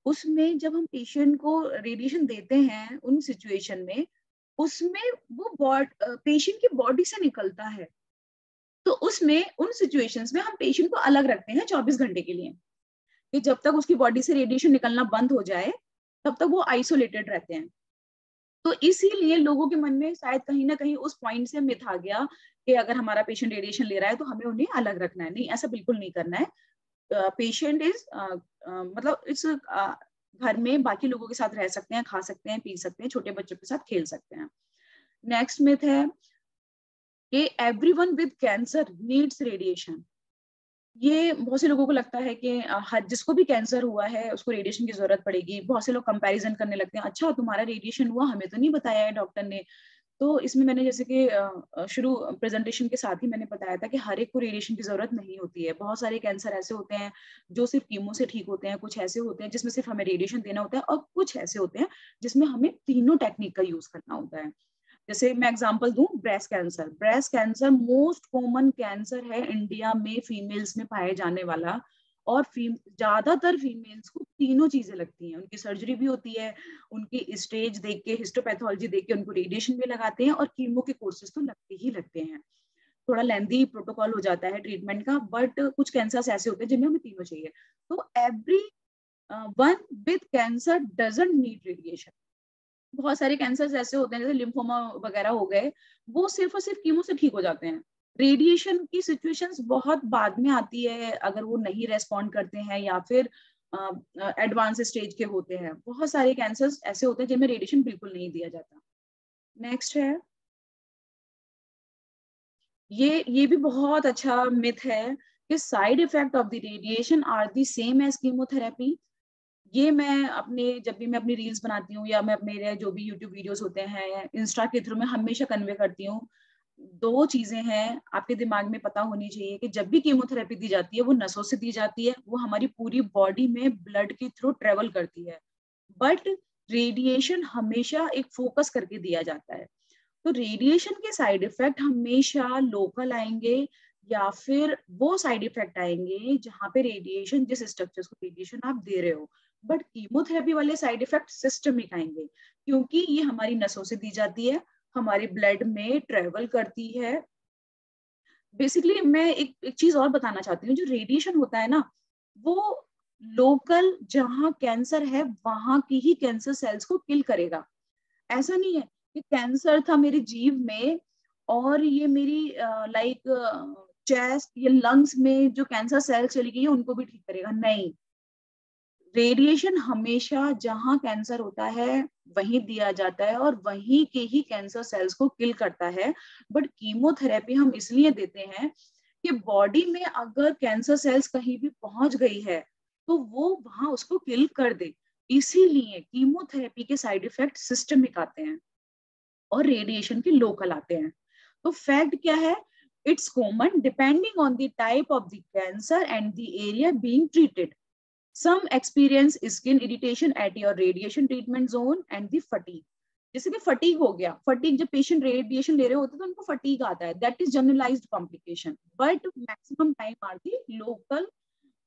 B: उसमें जब हम पेशेंट को रेडिएशन देते हैं उन सिचुएशन में, उसमें वो पेशेंट की बॉडी से निकलता है। तो उसमें उन सिचुएशंस में हम पेशेंट को अलग रखते हैं 24 घंटे के लिए, कि जब तक उसकी बॉडी से रेडिएशन निकलना बंद हो जाए तब तक वो आइसोलेटेड रहते हैं। तो इसीलिए लोगों के मन में शायद कहीं ना कहीं उस पॉइंट से मिथ आ गया कि अगर हमारा पेशेंट रेडिएशन ले रहा है तो हमें उन्हें अलग रखना है। नहीं, ऐसा बिल्कुल नहीं करना है। पेशेंट इज मतलब इस घर में बाकी लोगों के साथ रह सकते हैं, खा सकते हैं, पी सकते हैं, छोटे बच्चों के साथ खेल सकते हैं। नेक्स्ट मिथ है कि everyone with cancer needs radiation. ये बहुत से लोगों को लगता है कि जिसको भी कैंसर हुआ है उसको रेडिएशन की जरूरत पड़ेगी। बहुत से लोग कंपैरिजन करने लगते हैं, अच्छा तुम्हारा रेडिएशन हुआ, हमें तो नहीं बताया है डॉक्टर ने। तो इसमें मैंने जैसे कि शुरू प्रेजेंटेशन के साथ ही मैंने बताया था कि हर एक को रेडिएशन की जरूरत नहीं होती है। बहुत सारे कैंसर ऐसे होते हैं जो सिर्फ कीमो से ठीक होते हैं, कुछ ऐसे होते हैं जिसमें सिर्फ हमें रेडिएशन देना होता है, और कुछ ऐसे होते हैं जिसमें हमें तीनों टेक्निक का यूज करना होता है। जैसे मैं एग्जांपल दूं, breast cancer. Breast cancer most common cancer है इंडिया में फीमेल्स में पाए जाने वाला, और ज्यादातर फीमेल्स को तीनों चीजें लगती हैं। उनकी सर्जरी भी होती है, उनकी स्टेज देख के, हिस्टोपैथोलॉजी देख के उनको रेडिएशन भी लगाते हैं, और कीमो के कोर्सेज तो लगते ही लगते हैं। थोड़ा लेंथी प्रोटोकॉल हो जाता है ट्रीटमेंट का, बट कुछ कैंसर्स ऐसे होते हैं जिनमें हमें तीनों चाहिए। तो every one with cancer doesn't need radiation. बहुत सारे कैंसर्स ऐसे होते हैं जैसे लिम्फोमा वगैरह हो गए, वो सिर्फ और सिर्फ कीमो से ठीक हो जाते हैं। रेडिएशन की सिचुएशंस बहुत बाद में आती है अगर वो नहीं रेस्पॉन्ड करते हैं या फिर एडवांस स्टेज के होते हैं। बहुत सारे कैंसर्स ऐसे होते हैं जिनमें रेडिएशन बिल्कुल नहीं दिया जाता। नेक्स्ट है, ये भी बहुत अच्छा मिथ है कि side effect of the radiation are the same as chemotherapy. ये मैं जब भी मैं अपनी रील्स बनाती हूँ या मैं मेरे जो भी यूट्यूब वीडियोस होते हैं इंस्टा के थ्रू, मैं हमेशा कन्वे करती हूँ दो चीजें हैं आपके दिमाग में पता होनी चाहिए कि जब भी कीमोथेरेपी दी जाती है वो नसों से दी जाती है, वो हमारी पूरी बॉडी में ब्लड के थ्रू ट्रेवल करती है, बट रेडिएशन हमेशा एक फोकस करके दिया जाता है। तो रेडिएशन के साइड इफेक्ट हमेशा लोकल आएंगे या फिर वो साइड इफेक्ट आएंगे जहां पे रेडिएशन, जिस स्ट्रक्चर्स को रेडिएशन आप दे रहे हो, बट कीमोथेरेपी वाले साइड इफेक्ट सिस्टमिक आएंगे, क्योंकि ये हमारी नसों से दी जाती है, हमारे ब्लड में ट्रेवल करती है। बेसिकली मैं एक चीज और बताना चाहती हूँ, जो रेडिएशन होता है ना, वो लोकल जहां कैंसर है वहां की ही कैंसर सेल्स को किल करेगा। ऐसा नहीं है कि कैंसर था मेरे जीव में और ये मेरी लाइक चेस्ट या लंग्स में जो कैंसर सेल चली गई है उनको भी ठीक करेगा, नहीं। रेडिएशन हमेशा जहां कैंसर होता है वहीं दिया जाता है और वहीं के ही कैंसर सेल्स को किल करता है। बट कीमोथेरेपी हम इसलिए देते हैं कि बॉडी में अगर कैंसर सेल्स कहीं भी पहुंच गई है तो वो वहां उसको किल कर दे। इसीलिए कीमोथेरेपी के साइड इफेक्ट सिस्टमिक आते हैं और रेडिएशन के लोकल आते हैं। तो फैक्ट क्या है, it's common depending on the type of the cancer and the area being treated. Some experience skin irritation at your radiation treatment zone and the fatigue. जैसे कि फटीग हो गया, फटीग जब पेशेंट रेडिएशन ले रहे होते हैं तो उनको फटीग आता है, that is generalised complication, but maximum time are the local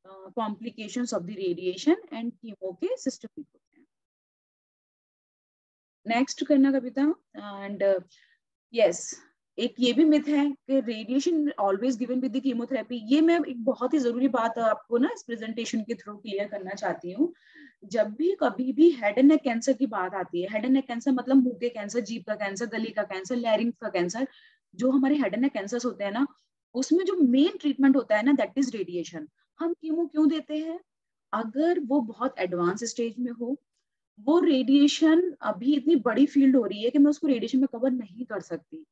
B: complications of the radiation and chemo के सिस्टमिक होते हैं। नेक्स्ट करना कविता। एंड यस, एक ये भी मिथ है कि radiation always given with the chemotherapy. ये मैं एक बहुत ही जरूरी बात आपको ना इस प्रेजेंटेशन के थ्रू क्लियर करना चाहती हूँ। जब भी कभी भी हेड एंड नेक कैंसर की बात आती है, हेड एंड नेक कैंसर मतलब मुंह के कैंसर, जीभ का कैंसर, गले का कैंसर, लैरिंक्स का कैंसर, जो हमारे हेड एंड नेक कैंसर होते हैं ना, उसमें जो मेन ट्रीटमेंट होता है ना दैट इज रेडिएशन। हम कीमो क्यों देते हैं? अगर वो बहुत एडवांस स्टेज में हो, वो रेडिएशन अभी इतनी बड़ी फील्ड हो रही है कि मैं उसको रेडिएशन में कवर नहीं कर सकती,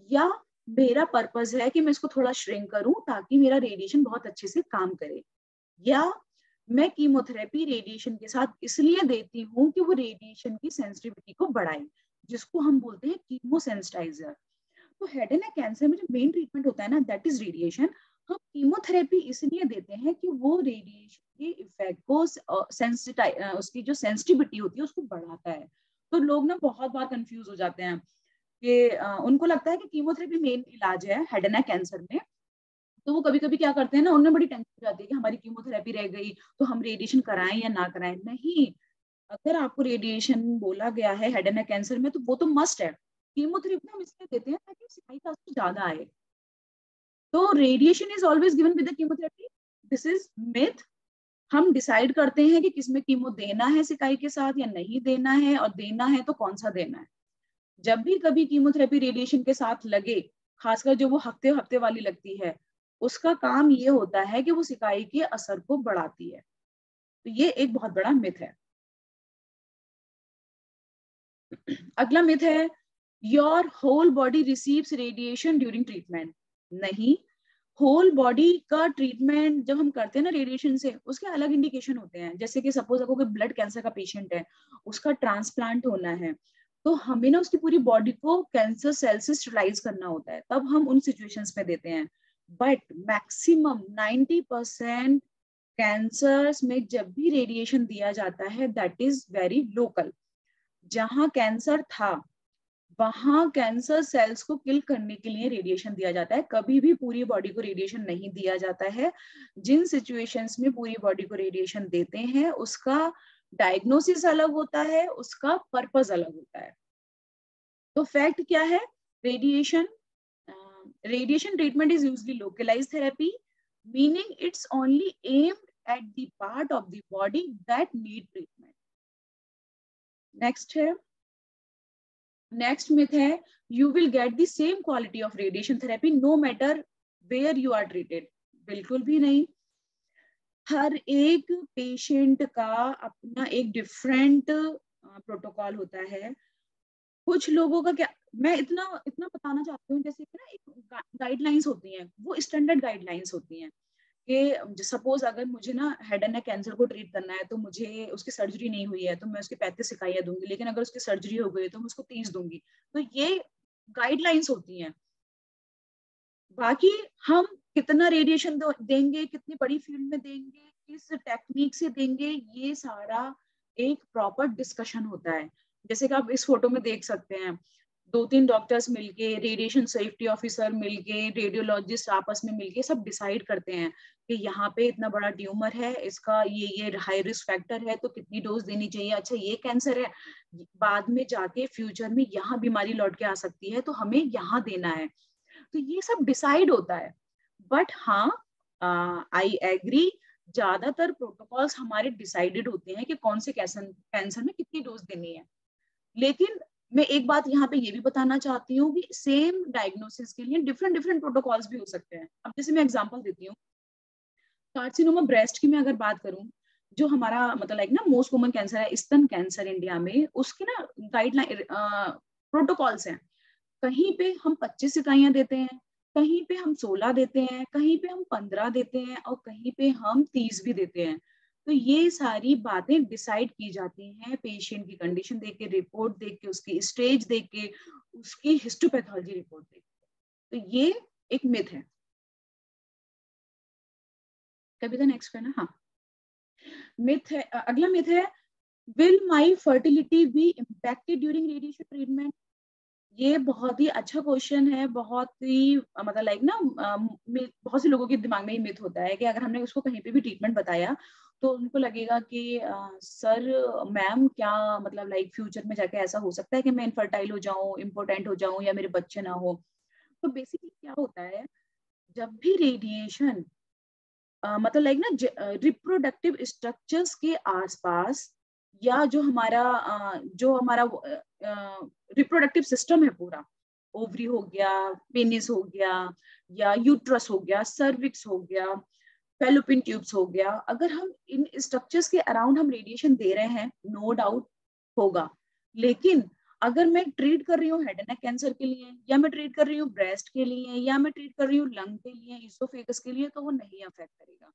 B: या मेरा पर्पस है कि मैं इसको थोड़ा श्रिंक करूं ताकि मेरा रेडिएशन बहुत अच्छे से काम करे, या मैं कीमोथेरेपी रेडिएशन के साथ इसलिए देती हूँ कि वो रेडिएशन की सेंसिटिविटी को बढ़ाए, जिसको हम बोलते हैं कीमोसेंसिटाइजर। तो हेड एंड नेक कैंसर में जो मेन ट्रीटमेंट होता है ना दैट इज रेडिएशन। हम कीमोथेरेपी इसलिए देते हैं कि वो रेडिएशन के इफेक्ट को उसकी जो सेंसिटिविटी होती है उसको बढ़ाता है। तो लोग ना बहुत बार कंफ्यूज हो जाते हैं कि उनको लगता है कि कीमोथेरेपी मेन इलाज है हेड एंड नेक कैंसर में, तो वो कभी कभी क्या करते हैं ना, उनमें बड़ी टेंशन हो जाती है कि हमारी कीमोथेरेपी रह गई तो हम रेडिएशन कराएं या ना कराएं। नहीं, अगर आपको रेडिएशन बोला गया है हेड एंड नेक कैंसर में तो वो तो मस्ट है। कीमोथेरेपी हम इसलिए देते हैं ताकि सिकाई का असर ज्यादा आए। तो radiation is always given with the chemotherapy, this is myth. हम डिसाइड करते हैं कि किसमें कीमो देना है सिकाई के साथ या नहीं देना है, और देना है तो कौन सा देना है। जब भी कभी कीमोथेरेपी रेडिएशन के साथ लगे, खासकर जो वो हफ्ते हफ्ते वाली लगती है, उसका काम ये होता है कि वो सिकाई के असर को बढ़ाती है। तो ये एक बहुत बड़ा मिथ है। अगला मिथ है your whole body receives radiation during treatment. नहीं, होल बॉडी का ट्रीटमेंट जब हम करते हैं ना रेडिएशन से, उसके अलग इंडिकेशन होते हैं। जैसे कि सपोज अगर कोई ब्लड कैंसर का पेशेंट है, उसका ट्रांसप्लांट होना है, तो हमें ना उसकी पूरी बॉडी को कैंसर सेल से स्टरलाइज करना होता है, तब हम उन सिचुएशंस में देते हैं। बट मैक्सिमम 90% कैंसर्स में जब भी रेडिएशन दिया जाता है दैट इज वेरी लोकल। जहां कैंसर था वहां कैंसर सेल्स को किल करने के लिए रेडिएशन दिया जाता है, कभी भी पूरी बॉडी को रेडिएशन नहीं दिया जाता है। जिन सिचुएशंस में पूरी बॉडी को रेडिएशन देते हैं उसका डायग्नोसिस अलग होता है, उसका पर्पस अलग होता है। तो फैक्ट क्या है, radiation treatment is usually localized therapy, meaning it's only aimed at the part of the body that need treatment. Next myth है you will get the same quality of radiation therapy no matter where you are treated. बिल्कुल भी नहीं। हर एक पेशेंट का अपना एक डिफरेंट प्रोटोकॉल होता है। कुछ लोगों का क्या, मैं इतना इतना बताना चाहती हूँ, जैसे कि ना एक गाइडलाइंस होती हैं, वो स्टैंडर्ड गाइडलाइंस होती हैं कि सपोज अगर मुझे ना हेड एंड नेक कैंसर को ट्रीट करना है तो मुझे उसकी सर्जरी नहीं हुई है तो मैं उसके 35 इकाइयां दूंगी, लेकिन अगर उसकी सर्जरी हो गई तो मैं उसको 30 दूंगी। तो ये गाइडलाइंस होती हैं। बाकी हम कितना रेडिएशन देंगे, कितनी बड़ी फील्ड में देंगे, किस टेक्निक से देंगे, ये सारा एक प्रॉपर डिस्कशन होता है। जैसे कि आप इस फोटो में देख सकते हैं, 2-3 डॉक्टर्स मिलके, रेडिएशन सेफ्टी ऑफिसर मिलके, रेडियोलॉजिस्ट आपस में मिलके सब डिसाइड करते हैं कि यहाँ पे इतना बड़ा ट्यूमर है, इसका ये हाई रिस्क फैक्टर है, तो कितनी डोज देनी चाहिए। अच्छा ये कैंसर है, बाद में जाके फ्यूचर में यहाँ बीमारी लौट के आ सकती है, तो हमें यहाँ देना है। तो ये सब डिसाइड होता है। बट हाँ, आई एग्री, ज्यादातर प्रोटोकॉल्स हमारे डिसाइडेड होते हैं कि कौन से कैंसर में कितनी डोज देनी है। लेकिन मैं एक बात यहाँ पे ये भी बताना चाहती हूँ कि सेम डायग्नोसिस के लिए डिफरेंट डिफरेंट प्रोटोकॉल्स भी हो सकते हैं। अब जैसे मैं एग्जांपल देती हूँ, कार्सिनोमा ब्रेस्ट की मैं अगर बात करूँ, जो हमारा मतलब लाइक ना मोस्ट कॉमन कैंसर है स्तन कैंसर इंडिया में, उसके ना गाइडलाइन प्रोटोकॉल्स हैं। कहीं पे हम 25 इकाइयां देते हैं, कहीं पे हम 16 देते हैं, कहीं पे हम 15 देते हैं, और कहीं पे हम 30 भी देते हैं। तो ये सारी बातें डिसाइड की जाती हैं पेशेंट की कंडीशन देख के, रिपोर्ट देख के, उसकी स्टेज देख के, उसकी हिस्टोपैथोलॉजी रिपोर्ट देख के। तो ये एक मिथ है। कभी तो नेक्स्ट करना। हाँ, मिथ है, अगला मिथ है, will my fertility be impacted during radiation treatment. ये बहुत ही अच्छा क्वेश्चन है। बहुत ही मतलब लाइक ना बहुत से लोगों के दिमाग में ये मिथ होता है कि अगर हमने उसको कहीं पे भी ट्रीटमेंट बताया तो उनको लगेगा कि सर मैम क्या मतलब लाइक फ्यूचर में जाके ऐसा हो सकता है कि मैं इनफर्टाइल हो जाऊं, इम्पोर्टेंट हो जाऊं, या मेरे बच्चे ना हो। तो बेसिकली क्या होता है, जब भी रेडिएशन मतलब लाइक ना रिप्रोडक्टिव स्ट्रक्चर्स के आसपास, या जो हमारा रिप्रोडक्टिव सिस्टम है पूरा, ओवरी हो गया, पेनिस हो गया, या यूट्रस हो गया, सर्विक्स हो गया, फेलोपियन ट्यूब्स हो गया, अगर हम इन स्ट्रक्चर्स के अराउंड हम रेडिएशन दे रहे हैं, नो डाउट होगा। लेकिन अगर मैं ट्रीट कर रही हूँ हेड एंड नेक कैंसर के लिए, या मैं ट्रीट कर रही हूँ ब्रेस्ट के लिए, या मैं ट्रीट कर रही हूँ लंग के लिए, इसोफेगस के लिए, तो वो नहीं अफेक्ट करेगा।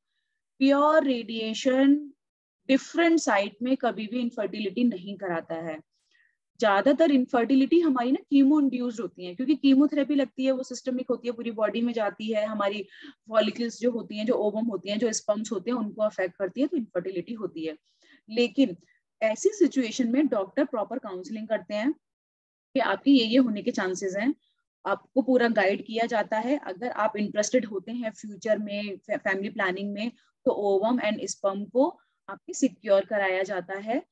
B: प्योर रेडिएशन डिफरेंट साइट में कभी भी इनफर्टिलिटी नहीं कराता है। ज्यादातर इनफर्टिलिटी हमारी ना कीमो इंड्यूस्ड होती है, क्योंकि कीमोथेरेपी लगती है, वो सिस्टमिक होती है, पूरी बॉडी में जाती है, हमारी फॉलिकल्स जो होती हैं, जो ओवम होती हैं, जो स्पर्म्स होते हैं, उनको अफेक्ट करती है, तो इनफर्टिलिटी होती है। लेकिन ऐसी सिचुएशन में डॉक्टर प्रॉपर काउंसलिंग करते हैं कि आपके ये होने के चांसेस हैं, आपको पूरा गाइड किया जाता है। अगर आप इंटरेस्टेड होते हैं फ्यूचर में फैमिली प्लानिंग में, तो ओवम एंड स्पर्म को आपके सिक्योर कराया जाता है।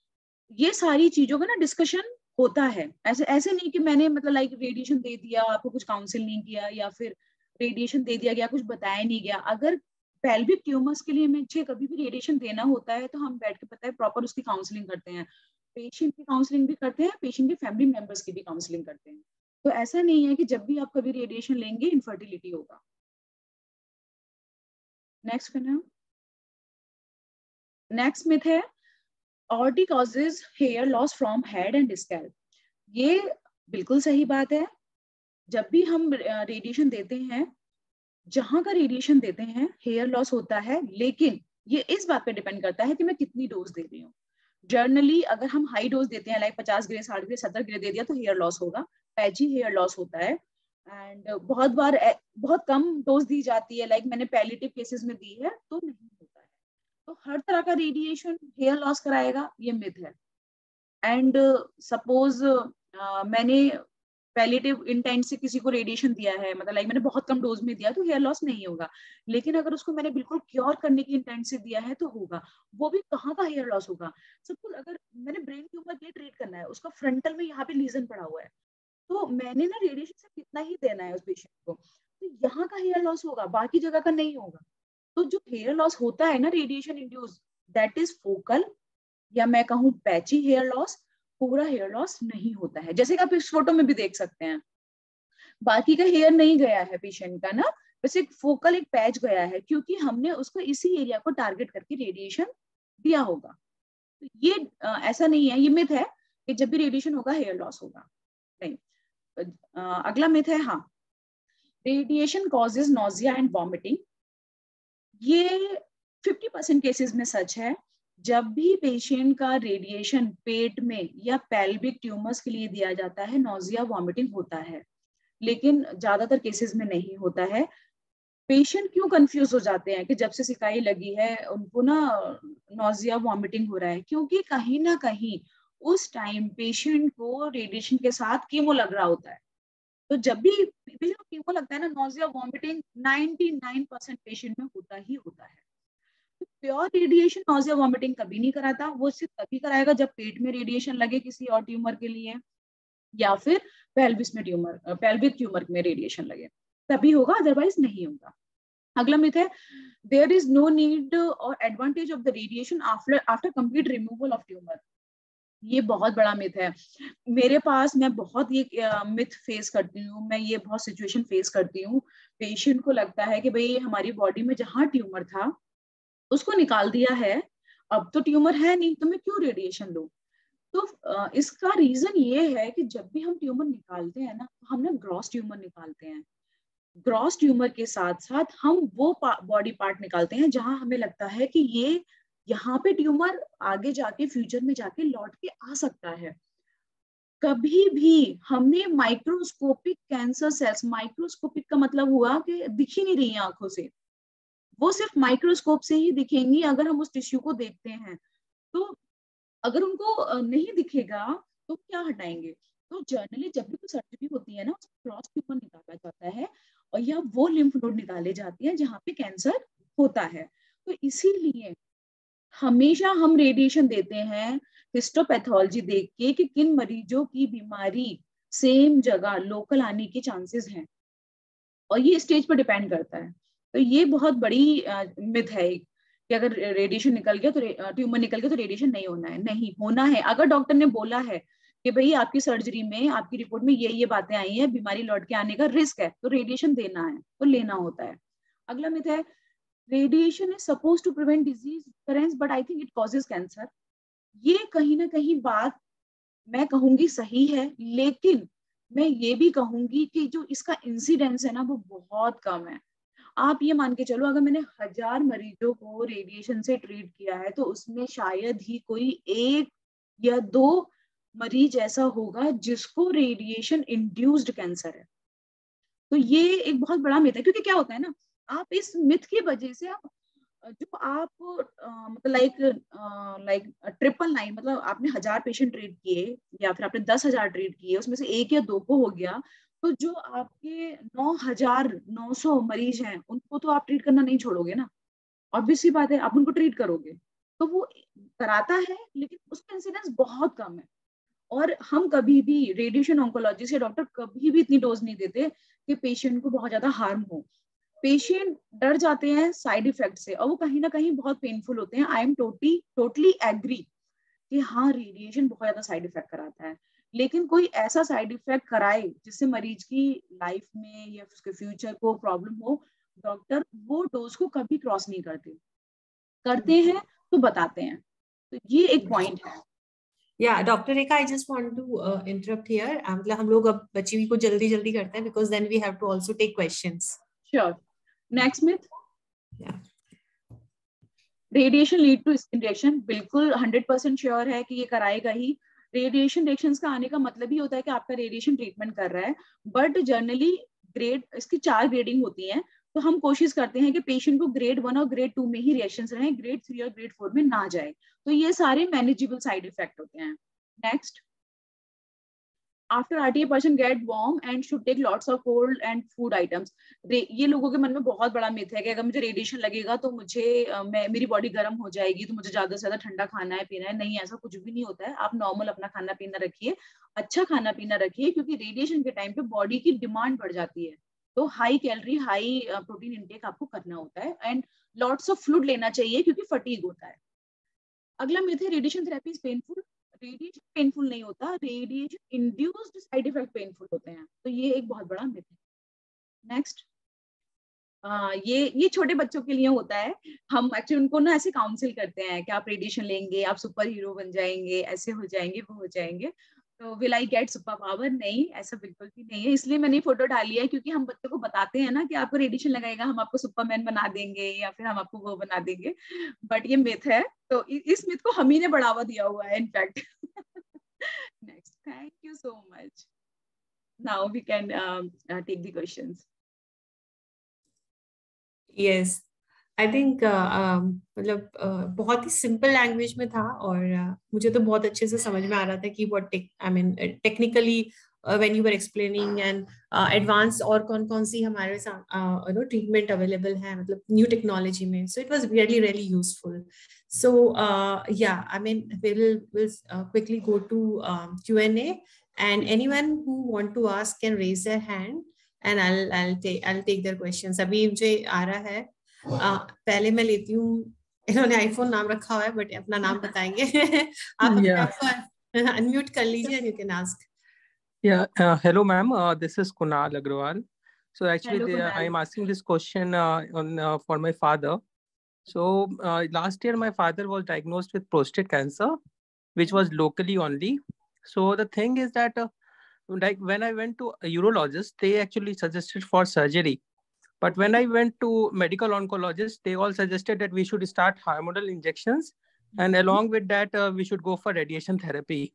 B: ये सारी चीजों का ना डिस्कशन होता है। ऐसे ऐसे नहीं कि मैंने मतलब लाइक रेडिएशन दे दिया, आपको कुछ काउंसिल नहीं किया, या फिर रेडिएशन दे दिया गया, कुछ बताया नहीं गया। अगर पेल्विक ट्यूमर्स के लिए मुझे कभी भी रेडिएशन देना होता है, तो हम बैठ के पता है प्रॉपर उसकी काउंसलिंग करते हैं, पेशेंट की काउंसलिंग भी करते हैं, पेशेंट के फैमिली मेंबर्स की भी काउंसलिंग करते हैं। तो ऐसा नहीं है कि जब भी आप कभी रेडिएशन लेंगे इनफर्टिलिटी होगा। नेक्स्ट करना। नेक्स्ट मिथ है, RT causes hair loss from head and scalp. ये बिल्कुल सही बात है। जब भी हम रेडिएशन देते हैं, जहां का रेडिएशन देते हैं, हेयर लॉस होता है। लेकिन ये इस बात पे डिपेंड करता है कि मैं कितनी डोज दे रही हूँ। जर्नली अगर हम हाई डोज देते हैं, लाइक 50 ग्रे, 60 ग्रे, 70 ग्रे दे दिया, तो हेयर लॉस होगा, पैची हेयर लॉस होता है। एंड बहुत बार बहुत कम डोज दी जाती है, लाइक मैंने पैलिएटिव केसेस में दी है, तो नहीं होता है। तो हर तरह का रेडिएशन हेयर लॉस कराएगा, ये मिथ है। एंड सपोज मैंने पैलिएटिव इंटेंट से किसी को रेडिएशन दिया है, मतलब लाइक मैंने बहुत कम डोज में दिया, तो हेयर लॉस नहीं होगा। लेकिन अगर उसको मैंने बिल्कुल क्योर करने की इंटेंट से दिया है, तो होगा। वो भी कहाँ का हेयर लॉस होगा, सपोज अगर मैंने ब्रेन ट्यूमर के लिए ट्रीट करना है, उसका फ्रंटल में यहाँ पे लीजन पड़ा हुआ है, तो मैंने ना रेडिएशन से कितना ही देना है उस पेशेंट को, तो यहाँ का हेयर लॉस होगा, बाकी जगह का नहीं होगा। तो जो हेयर लॉस होता है ना radiation induce, that is focal, या मैं कहूँ पैची हेयर लॉस। पूरा हेयर लॉस नहीं होता है, जैसे कि आप इस फोटो में भी देख सकते हैं, बाकी का हेयर नहीं गया है पेशेंट का ना, बस एक फोकल एक पैच गया है, क्योंकि हमने उसको इसी एरिया को टारगेट करके रेडिएशन दिया होगा। तो ये ऐसा नहीं है, ये मिथ है कि जब भी रेडिएशन होगा हेयर लॉस होगा, नहीं। अगला मिथ है, हाँ, radiation causes nausea and vomiting. ये 50% केसेस में सच है। जब भी पेशेंट का रेडिएशन पेट में या पेल्विक ट्यूमर्स के लिए दिया जाता है, नोजिया वॉमिटिंग होता है। लेकिन ज्यादातर केसेस में नहीं होता है। पेशेंट क्यों कंफ्यूज हो जाते हैं कि जब से सिकाई लगी है उनको ना नॉजिया वॉमिटिंग हो रहा है, क्योंकि कहीं ना कहीं उस टाइम पेशेंट को रेडिएशन के साथ कीमो लग रहा होता है। तो जब भी पेशेंट को कीमो लगता है ना, नॉजिया वॉमिटिंग 99% पेशेंट में होता ही होता है। तो प्योर रेडिएशन नॉजिया वॉमिटिंग कभी नहीं कराता, वो सिर्फ तभी कराएगा जब पेट में रेडिएशन लगे किसी और ट्यूमर के लिए, या फिर पेल्विस में ट्यूमर, पेल्विक ट्यूमर में रेडिएशन लगे, तभी होगा, अदरवाइज नहीं होगा। अगला मिथ है, देयर इज नो नीड और advantage of the radiation after complete removal of tumour. ये बहुत बड़ा मिथ है। मेरे पास मैं बहुत ये मिथ फेस करती हूँ, मैं ये बहुत सिचुएशन फेस करती हूँ। पेशेंट को लगता है कि भाई हमारी बॉडी में जहाँ ट्यूमर था उसको निकाल दिया है, अब तो ट्यूमर है नहीं, तो मैं क्यों रेडिएशन लूं। तो इसका रीजन ये है कि जब भी हम ट्यूमर निकालते हैं ना, हम ना ग्रॉस ट्यूमर निकालते हैं। ग्रॉस ट्यूमर के साथ साथ हम वो बॉडी पार्ट निकालते हैं जहां हमें लगता है कि ये यहाँ पे ट्यूमर आगे जाके फ्यूचर में जाके लौट के आ सकता है। कभी भी हमने माइक्रोस्कोपिक कैंसर सेल्स, माइक्रोस्कोपिक का मतलब हुआ कि दिख ही नहीं रही है आंखों से, वो सिर्फ माइक्रोस्कोप से ही दिखेंगी अगर हम उस टिश्यू को देखते हैं। तो अगर उनको नहीं दिखेगा तो क्या हटाएंगे। तो जनरली जब भी कोई सर्जरी होती है ना, उसमें क्रॉस ट्यूमर निकाला जाता है और या वो लिम्फ नोड निकाले जाते हैं जहाँ पे कैंसर होता है। तो इसीलिए हमेशा हम रेडिएशन देते हैं हिस्टोपैथोलॉजी देख के कि किन मरीजों की बीमारी सेम जगह लोकल आने के चांसेस हैं, और ये स्टेज पर डिपेंड करता है। तो ये बहुत बड़ी मिथ है एक, कि अगर रेडिएशन निकल गया तो ट्यूमर निकल गया तो रेडिएशन नहीं होना है। नहीं होना है, अगर डॉक्टर ने बोला है कि भाई आपकी सर्जरी में आपकी रिपोर्ट में ये बातें आई हैं, बीमारी लौट के आने का रिस्क है, तो रेडिएशन देना है, तो लेना होता है। अगला मिथ है, radiation is suppose to prevent disease recurrence but I think it causes cancer. ये कहीं ना कहीं बात मैं कहूंगी सही है, लेकिन मैं ये भी कहूंगी कि जो इसका इंसिडेंस है ना वो बहुत कम है। आप ये मान के चलो, अगर मैंने 1000 मरीजों को रेडिएशन से ट्रीट किया है तो उसमें शायद ही कोई 1 या 2 मरीज ऐसा होगा जिसको रेडिएशन इंड्यूस्ड कैंसर है। तो ये एक बहुत बड़ा मिथ है, क्योंकि क्या होता है ना, आप इस मिथ की वजह से आप जो आप मतलब लाइक 999, मतलब आपने 1000 पेशेंट ट्रीट किए या फिर आपने 10,000 ट्रीट किए, उसमें से 1 या 2 को हो गया, तो जो आपके 9,900 मरीज हैं उनको तो आप ट्रीट करना नहीं छोड़ोगे ना। ऑब्वियस सी बात है, आप उनको ट्रीट करोगे। तो वो कराता है लेकिन उसका इंसिडेंस बहुत कम है। और हम कभी भी रेडिएशन ऑन्कोलॉजिस्ट या डॉक्टर कभी भी इतनी डोज नहीं देते कि पेशेंट को बहुत ज्यादा हार्म हो। पेशेंट डर जाते हैं साइड इफेक्ट से, और वो कहीं ना कहीं बहुत पेनफुल होते हैं। आई एम टोटली एग्री कि हाँ रेडिएशन बहुत ज्यादा साइड इफेक्ट कराता है, लेकिन कोई ऐसा साइड इफेक्ट कराए जिससे मरीज की लाइफ में या उसके फ्यूचर को प्रॉब्लम हो, डॉक्टर वो डोज को कभी क्रॉस नहीं करते, करते हैं तो बताते हैं। तो ये एक पॉइंट है।
A: या doctor Rekha, I just want to interrupt here. मतलब हम लोग अब बची हुई को जल्दी जल्दी करते हैं because then we have to also take questions.
B: Sure. Next myth,
A: या
B: radiation lead to skin reaction. बिल्कुल 100% श्योर है कि ये कराएगा ही। रेडिएशन रिएक्शंस का आने का मतलब ही होता है कि आपका रेडिएशन ट्रीटमेंट कर रहा है। बट जनरली ग्रेड, इसकी 4 ग्रेडिंग होती है, तो हम कोशिश करते हैं कि पेशेंट को ग्रेड 1 और ग्रेड 2 में ही रिएक्शंस रहे, ग्रेड 3 और ग्रेड 4 में ना जाए। तो ये सारे मैनेजेबल साइड इफेक्ट होते हैं। Next, after RTA person get warm and should take lots of cold and food items। ये लोगों के मन में बहुत बड़ा मिथ है कि अगर मुझे रेडिएशन लगेगा तो मेरी बॉडी गर्म हो जाएगी, तो मुझे ज्यादा से ज्यादा ठंडा खाना है पीना है। नहीं, ऐसा कुछ भी नहीं होता है। आप नॉर्मल अपना खाना पीना रखिए, अच्छा खाना पीना रखिए, क्योंकि रेडिएशन के टाइम पे बॉडी की डिमांड बढ़ जाती है। तो high calorie high protein intake आपको करना होता है, एंड लॉट्स ऑफ फ्लूइड लेना चाहिए क्योंकि फटीग होता है। अगला मिथ है, radiation therapy is painful. Radiation painful नहीं होता, radiation induced side effect painful होते हैं। तो ये एक बहुत बड़ा मिथ है। नेक्स्ट, ये छोटे बच्चों के लिए होता है। हम एक्चुअली उनको ना ऐसे काउंसिल करते हैं कि आप रेडिएशन लेंगे आप सुपर हीरो बन जाएंगे, ऐसे हो जाएंगे वो हो जाएंगे। तो will I get super power? नहीं, ऐसा बिल्कुल भी नहीं है। इसलिए मैंने फोटो डाली है क्योंकि हम बच्चों को बताते हैं ना कि आपको रेडिएशन लगाएगा हम आपको सुपरमैन बना देंगे या फिर हम आपको वो बना देंगे। बट ये मिथ है, तो इस मिथ को हम ही ने बढ़ावा दिया हुआ है in fact. Next, thank you so much. Now we can take the questions.
A: Yes, I think मतलब बहुत ही सिंपल लैंग्वेज में था और मुझे तो बहुत अच्छे से समझ में आ रहा था कि what I mean technically when you were explaining and advance और कौन कौन सी हमारे साथ ट्रीटमेंट अवेलेबल है मतलब न्यू टेक्नोलॉजी में. So it was really really useful. So yeah, I mean we'll quickly go to Q&A, and anyone who want to ask can raise their hand and I'll take their questions. अभी मुझे आ रहा है पहले मैं लेती हूँ. इन्होंने आईफोन नाम रखा हुआ है बट अपना नाम बताएंगे. आप अपने आप को अनम्यूट कर लीजिए and you can ask.
C: Yeah, hello ma'am, this is Kunal Agrawal. So actually
B: Hello,
C: I am asking this question for my father. So last year my father was diagnosed with prostate cancer, which was locally only. So the thing is that like when I went to a urologist, they actually suggested for surgery. But when I went to medical oncologists, they all suggested that we should start hormonal injections, and along with that, we should go for radiation therapy.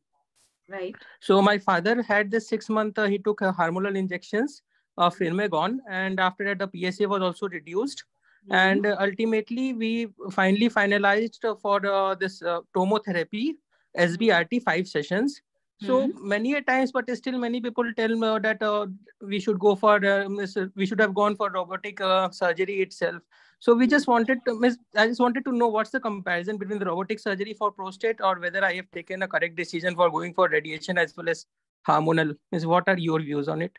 B: Right.
C: So my father had this 6 month, he took hormonal injections of Firmagon, and after that, the PSA was also reduced. And ultimately, we finally finalized for this tomotherapy, SBRT 5 sessions. So many a times, but still many people tell me that we should go for we should have gone for robotic surgery itself. So we just wanted to, I just wanted to know what's the comparison between the robotic surgery for prostate, or whether I have taken a correct decision for going for radiation as well as hormonal. What are your views on it?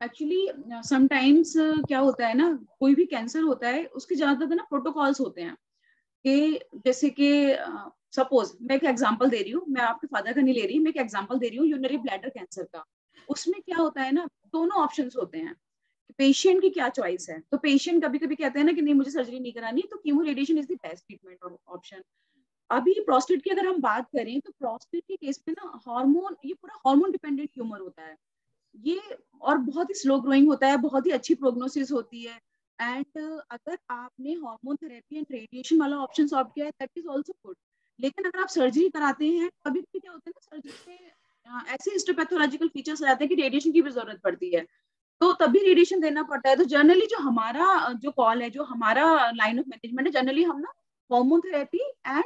B: Actually sometimes क्या होता है ना, कोई भी कैंसर होता है उसके ज्यादातर ना प्रोटोकॉल्स होते हैं कि जैसे कि सपोज मैं एक एग्जांपल दे रही हूँ, मैं आपके फादर का नहीं ले रही, मैं एक एग्जांपल दे रही हूँ यूरिनरी ब्लैडर कैंसर का. उसमें क्या होता है ना, दोनों ऑप्शंस होते हैं, पेशेंट की क्या चॉइस है. तो पेशेंट कभी कभी कहते हैं ना कि नहीं मुझे सर्जरी नहीं करानी, तो chemo radiation is the best treatment option. अभी प्रोस्टेट की अगर हम बात करें तो प्रोस्टेट के केस में ना हार्मोन, ये पूरा हार्मोन डिपेंडेंट ट्यूमर होता है ये, और बहुत ही स्लो ग्रोइंग होता है, बहुत ही अच्छी प्रोग्नोसिस होती है. एंड अगर आपने हार्मोन थेरेपी एंड रेडिएशन वाला ऑप्शन ऑप्ट किया है दैट इज आल्सो गुड. लेकिन अगर आप सर्जरी कराते हैं, कभी भी क्या होता है ना, सर्जरी में ऐसे हिस्टोपैथोलॉजिकल फीचर्स आ जाते हैं कि रेडिएशन की भी जरूरत पड़ती है, तो तभी रेडिएशन देना पड़ता है. तो जनरली जो हमारा जो कॉल है, जो हमारा लाइन ऑफ मैनेजमेंट है, जनरली हम ना हार्मोन थेरेपी एंड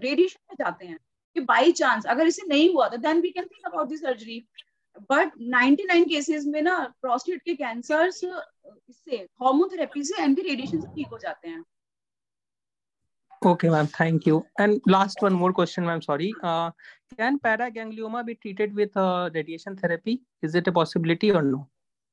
B: रेडिएशन में जाते हैं कि बाई चांस अगर इसे नहीं हुआ तो then we can think about the surgery. But 99 cases में ना प्रोस्टेट के कैंसर्स इससे हार्मोन थेरेपी से एंड रेडिएशन से ठीक हो जाते हैं.
C: Okay, ma'am. Thank you. And last one more question, ma'am. Sorry. Can paraganglioma be treated with radiation therapy? Is it a possibility or no?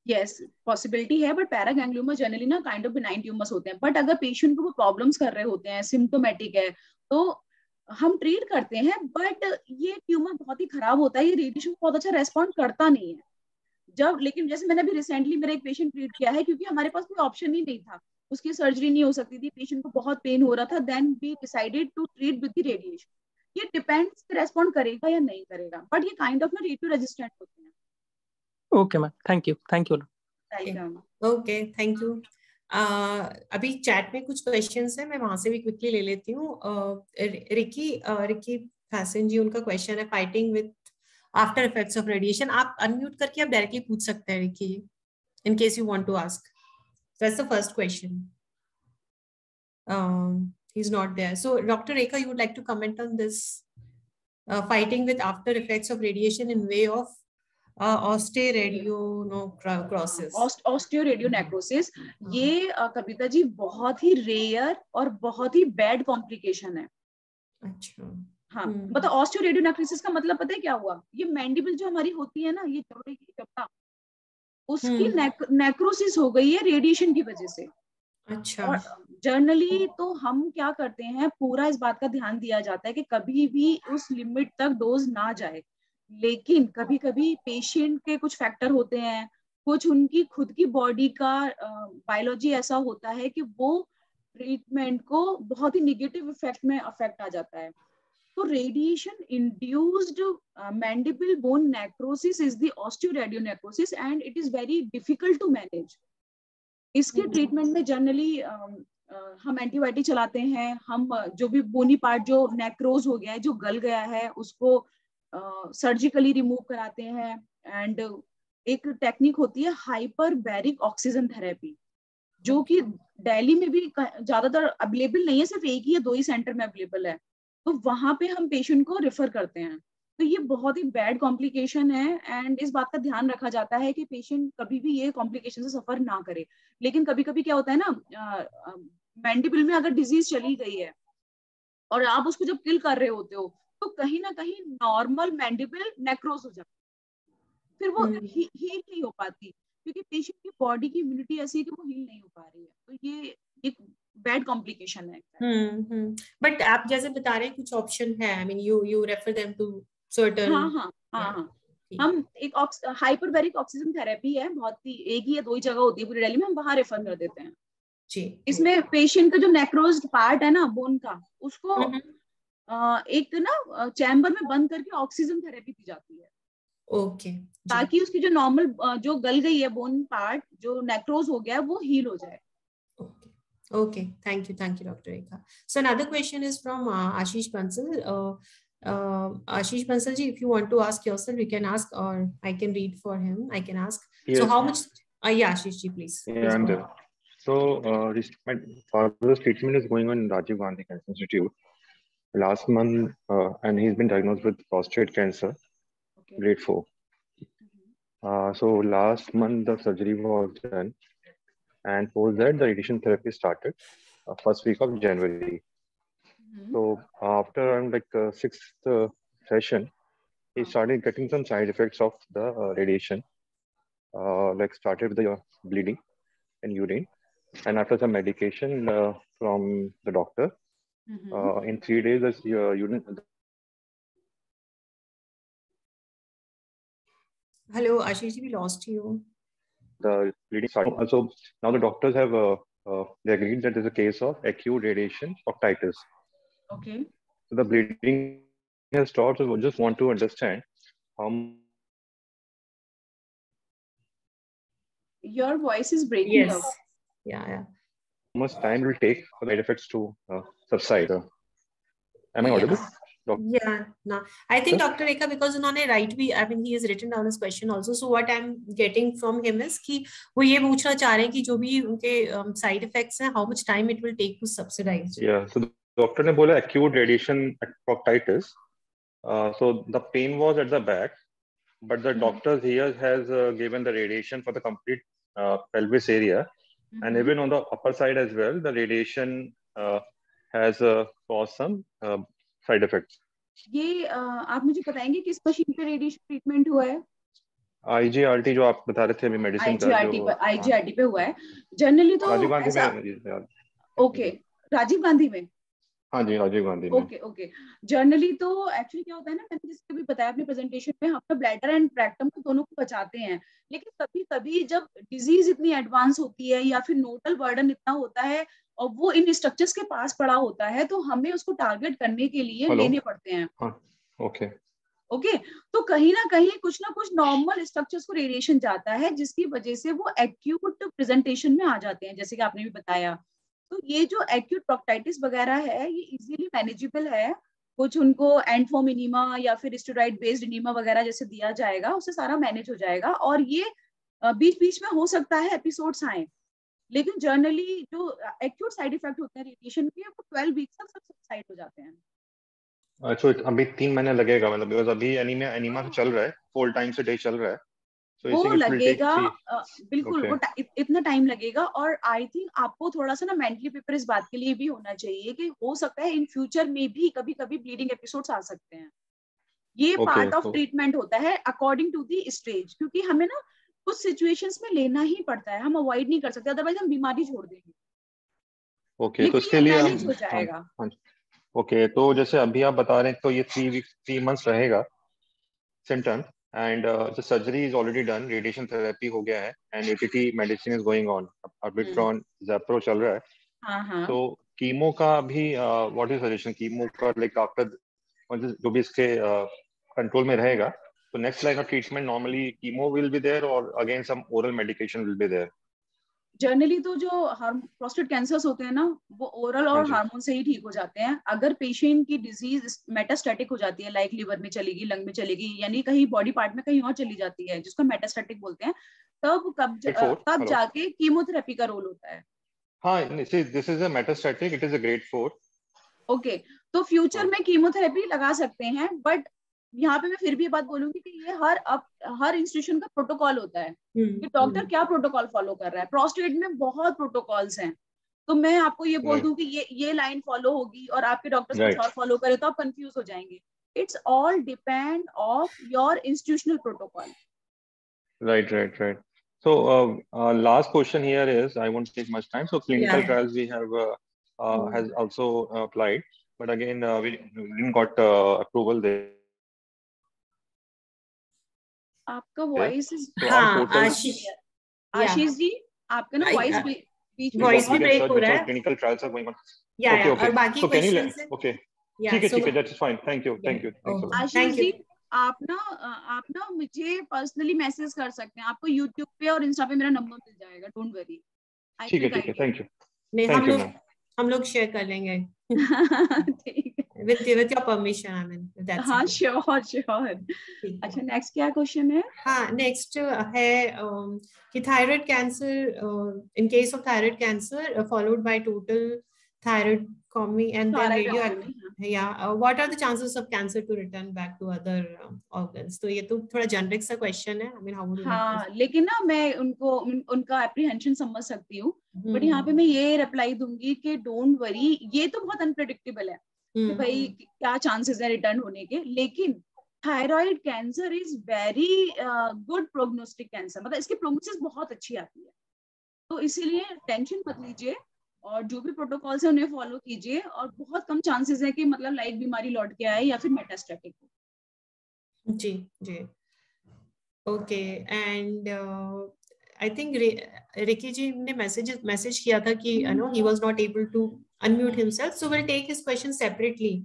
B: Yes, possibility है, बट पैरागैंग्लियोमा जनरली ना काइंड ऑफ बिनाइन ट्यूमर्स होते हैं. बट अगर पेशेंट को वो प्रॉब्लम्स कर रहे होते हैं, सिम्टोमेटिक है, तो हम ट्रीट करते हैं. बट ये ट्यूमर बहुत ही खराब होता है, ये रेडिएशन को बहुत अच्छा रेस्पॉन्ड करता नहीं है जब. लेकिन जैसे मैंने अभी रिसेंटली मेरा एक पेशेंट ट्रीट किया है, क्योंकि हमारे पास कोई ऑप्शन ही नहीं था, उसकी सर्जरी नहीं हो सकती थी, पेशेंट को बहुत पेन हो रहा था, then we decided to treat with the radiation. ये डिपेंड्स रेस्पॉन्ड करेगा या नहीं करेगा, बट ये काइंड ऑफ ना रेडियो रेजिस्टेंट होते हैं.
C: Okay, ma'am. Thank you. Thank you.
A: Okay, thank you. अभी चैट में कुछ क्वेश्चंस हैं, मैं वहां से भी क्विकली ले लेती हूँ. रिकी फैसन जी, उनका क्वेश्चन है fighting with after effects of radiation. आप अनम्यूट करके आप डायरेक्टली पूछ सकते हैं Ricky ji, in case you want to ask. That's the first question. He's not there. So Dr. Rekha, you would like to comment on this fighting with after effects of radiation in way of
B: ऑस्टियोरेडियोनेक्रोसिस. ये कविता जी बहुत ही रेयर और बहुत ही बैड कॉम्प्लिकेशन है.
A: अच्छा.
B: हाँ, मतलब ऑस्टियोरेडियोनेक्रोसिस का मतलब पता है क्या हुआ, ये मैंडिबल जो हमारी होती है ना, ये जबड़े की जबड़ा, उसकी नेक्रोसिस हो गई है रेडिएशन की वजह से.
A: अच्छा.
B: और जनरली तो हम क्या करते हैं, पूरा इस बात का ध्यान दिया जाता है कि कभी भी उस लिमिट तक डोज ना जाए. लेकिन कभी कभी पेशेंट के कुछ फैक्टर होते हैं, कुछ उनकी खुद की बॉडी का बायोलॉजी ऐसा होता है कि वो ट्रीटमेंट को बहुत ही निगेटिव इफेक्ट में अफेक्ट आ जाता है. तो radiation induced mandible bone necrosis is the osteoradionecrosis and it is very difficult to manage. इसके ट्रीटमेंट में जनरली हम एंटीबायोटिक चलाते हैं. हम जो भी बोनी पार्ट जो नेक्रोज हो गया है, जो गल गया है, उसको सर्जिकली रिमूव कराते हैं. एंड एक टेक्निक होती है हाइपरबैरिक ऑक्सीजन थेरेपी, जो कि दिल्ली में भी ज्यादातर अवेलेबल नहीं है, सिर्फ एक ही या 2 ही सेंटर में अवेलेबल है, तो वहां पे हम पेशेंट को रेफर करते हैं। तो ये बहुत ही बैड कॉम्प्लिकेशन है एंड इस बात का ध्यान रखा जाता है कि पेशेंट कभी भी ये कॉम्प्लिकेशन से सफर ना करे। लेकिन कभी कभी क्या होता है ना, मैंडिबल में अगर डिजीज चली गई है और आप उसको जब किल कर रहे होते हो, तो कहीं ना कहीं नॉर्मल मैंडिबल नेक्रोस हो जाता है, फिर वो हील नहीं हो पाती, क्योंकि पेशेंट की बॉडी की इम्यूनिटी ऐसी है कि वो हील नहीं हो पा रही है। तो ये एक बैड कॉम्प्लिकेशन है।
A: बट आप जैसे बता रहे हैं कुछ ऑप्शन है, I mean you refer them to certain.
B: हाँ, हम एक हाइपरबैरिक ऑक्सीजन थेरेपी है, बहुत ही एक ही या 2 ही जगह होती है पूरी दिल्ली में, हम वहां रेफर कर देते हैं
A: जी।
B: इसमें पेशेंट का जो नेक्रोज्ड पार्ट है ना बोन का, उसको एक ना चैम्बर में बंद करके ऑक्सीजन थेरेपी दी जाती है।
A: ओके।
B: ताकि उसकी जो नॉर्मल जो गल गई है बोन पार्ट, जो नेक्रोज हो गया है, वो हील हो जाए।
A: Okay, thank you, Dr. Rekha. So another question is from Ashish Bansal. Ashish Bansal ji, if you want to ask yourself, you can ask, or I can read for him. I can ask. Yes. So how much? Yeah, Ashish ji, please.
D: Yeah, I'm there. So my father's treatment is going on in Rajiv Gandhi Cancer Institute. Last month, and he's been diagnosed with prostate cancer, grade 4. So last month the surgery was done, and post that the radiation therapy started first week of January. So after around like 6th session, he started getting some side effects of the radiation, like started with the bleeding and urine, and after some medication from the doctor, in 3 days the urine.
A: Hello, Ashish, we lost you.
D: The bleeding started. Also, now the doctors have they agreed that there's a case of acute radiation proctitis.
B: Okay.
D: So the bleeding has stopped. So we just want to understand how.
B: Your voice is breaking up.
A: Yeah.
D: How much time will take for the side effects to subside? Am I audible?
A: Yeah, no. I think Dr. Rekha, because उन्होंने write भी, I mean, he has written down his question also. So what I'm getting from him is कि वो ये पूछना चाह रहे हैं कि जो भी उनके side effects हैं, how much time it will take to subsidize.
D: Yeah. So the doctor ने बोला acute radiation proctitis. So the pain was at the back, but the doctor here has given the radiation for the complete pelvis area, and even on the upper side as well, the radiation has caused some side effects.
B: ये आप मुझे बताएंगे किस मशीन पे रेडिएशन ट्रीटमेंट हुआ है?
D: IGRT जो आप बता रहे थे अभी मेडिसिन का,
B: IGRT पे हुआ है जनरली। तो
D: राजीव गांधी में।
B: ओके, राजीव गांधी में।
D: हाँ जी, राजीव गांधी में।
B: ओके। जनरली तो एक्चुअली क्या होता है ना, मैंने जिसके भी बताया अपने प्रेजेंटेशन में, हम तो ब्लैडर एंड रेक्टम को दोनों को बचाते हैं, लेकिन कभी कभी जब डिजीज इतनी एडवांस होती है या फिर नोडल बर्डन इतना होता है और वो इन स्ट्रक्चर्स के पास पड़ा होता है, तो हमें उसको टारगेट करने के लिए लेने पड़ते हैं। ओके, तो कहीं ना कुछ नॉर्मल स्ट्रक्चर्स को रेडिएशन जाता है, जिसकी वजह से वो एक्यूट प्रेजेंटेशन में आ जाते हैं, जैसे कि आपने भी बताया। तो ये जो एक्यूट प्रोक्टाइटिस वगैरह है, ये इजीली मैनेजेबल है। कुछ उनको एंड फॉर्म इनीमा या फिर स्टेरॉइड बेस्ड इनीमा वगैरह जैसे दिया जाएगा, उससे सारा मैनेज हो जाएगा। और ये बीच बीच में हो सकता है एपिसोड्स आए, लेकिन जनरली जो एक्यूट साइड इफेक्ट होते हैं रेडिएशन के, वो 12 वीक्स तक सब सबसाइड हो जाते हैं।
D: अच्छा, अभी 3 महीने लगेगा, मतलब बिकॉज़ अभी एनीमा चल रहा है, फुल टाइम से डे चल रहा है,
B: वो लगेगा बिल्कुल। वो इतना टाइम लगेगा। और आई थिंक आपको थोड़ा सा ना मेंटली प्रिपेयर इस बात के लिए भी होना चाहिए कि हो सकता है इन फ्यूचर में भी कभी कभी ब्लीडिंग एपिसोड्स आ सकते हैं। ये पार्ट ऑफ ट्रीटमेंट होता है अकॉर्डिंग टू दी स्टेज, क्योंकि हमें ना कुछ सिचुएशंस में लेना ही पड़ता है, हम अवॉइड नहीं कर सकते, अदरवाइज हम बीमारी छोड़ देंगे।
D: ओके, तो इसके लिए
B: मैनेज हो जाएगा।
D: ओके, तो जैसे अभी आप बता रहे हैं, तो ये 3 मंथ्स रहेगा symptom, and the surgery is already done, radiation therapy हो गया है, एंड ATT medicine is going on, अबिट्रॉन ज़ेप्रो चल रहा है। तो कीमो का अभी व्हाट इज सजेशन कीमो का, लाइक आफ्टर जो भी इसके कंट्रोल में रहेगा, तो next line of treatment normally chemo will be there और again some oral medication will be there?
B: Generally तो जो प्रोस्टेट कैंसर्स होते हैं ना, वो ओरल और हार्मोन से ही ठीक हो जाते हैं। अगर पेशेंट की डिजीज मेटास्टैटिक हो जाती है, लाइक लिवर में चलेगी, लंग में चलेगी, यानी कहीं बॉडी पार्ट में कहीं और चली जाती है, जिसको मेटास्टैटिक बोलते हैं, तब जाके कीमोथेरेपी का रोल होता है।
D: हाँ, this is a metastatic, it is a grade 4।
B: Okay, तो फ्यूचर में कीमोथेरेपी लगा सकते हैं, बट यहाँ पे मैं फिर भी ये बात बोलूंगी कि ये हर इंस्टीट्यूशन का प्रोटोकॉल होता है कि डॉक्टर क्या प्रोटोकॉल फॉलो कर रहा है। प्रोस्टेट में बहुत प्रोटोकॉल्स हैं, तो मैं आपको ये बोल दूं कि ये लाइन फॉलो होगी और आपके डॉक्टर्स कुछ और फॉलो करे तो आप कंफ्यूज हो जाएंगे। It's all depend of your institutional protocol.
D: Right. So last question here is, I won't take much time. So clinical trials we have has also applied, but again we didn't got approval there.
B: आपका वॉइस
A: आशीष
B: जी, आपका ना वॉइस
A: वॉइस भी ब्रेक हो रहा है।
D: Clinical trials are going on.
A: Okay. और बाकी क्वेश्चंस है।
D: ओके, ठीक है, that's fine. Thank you.
B: Ashish ji, आप ना मुझे पर्सनली मैसेज कर सकते हैं, आपको यूट्यूब पे और इंस्टा पे मेरा नंबर मिल जाएगा, डोंट वरी।
D: ठीक है, थैंक यू।
A: नहीं, हम लोग शेयर कर लेंगे।
B: ठीक है,
A: with your permission, I mean, that's
B: हाँ, श्योर। अच्छा, नेक्स्ट क्या क्वेश्चन है?
A: हाँ, नेक्स्ट है कि thyroid cancer, in case of thyroid cancer followed by total thyroidectomy and then radioactive, what are the chances of cancer to return back to other organs? तो ये तो थोड़ा जेनरिक सा क्वेश्चन है, I mean, how would you
B: हाँ, लेकिन ना मैं उनका एप्रीहेंशन समझ सकती हूँ, बट यहाँ पे मैं ये रिप्लाई दूंगी कि डोंट वरी, ये तो बहुत अनप्रेडिक्टेबल है कि भाई क्या चांसेस है रिटर्न होने के, लेकिन thyroid cancer is very good prognostic cancer, मतलब इसकी प्रोग्नोसिस बहुत अच्छी आती है, तो इसीलिए टेंशन मत लीजिए और जो भी प्रोटोकॉल्स है उन्हें फॉलो कीजिए, और बहुत कम चांसेस है कि मतलब लाइक बीमारी लौट के आए या फिर मेटास्टैटिक हो।
A: जी okay. And I think Ricky ji ने मैसेज किया था कि you know he was not able to unmute himself, so will take his question separately,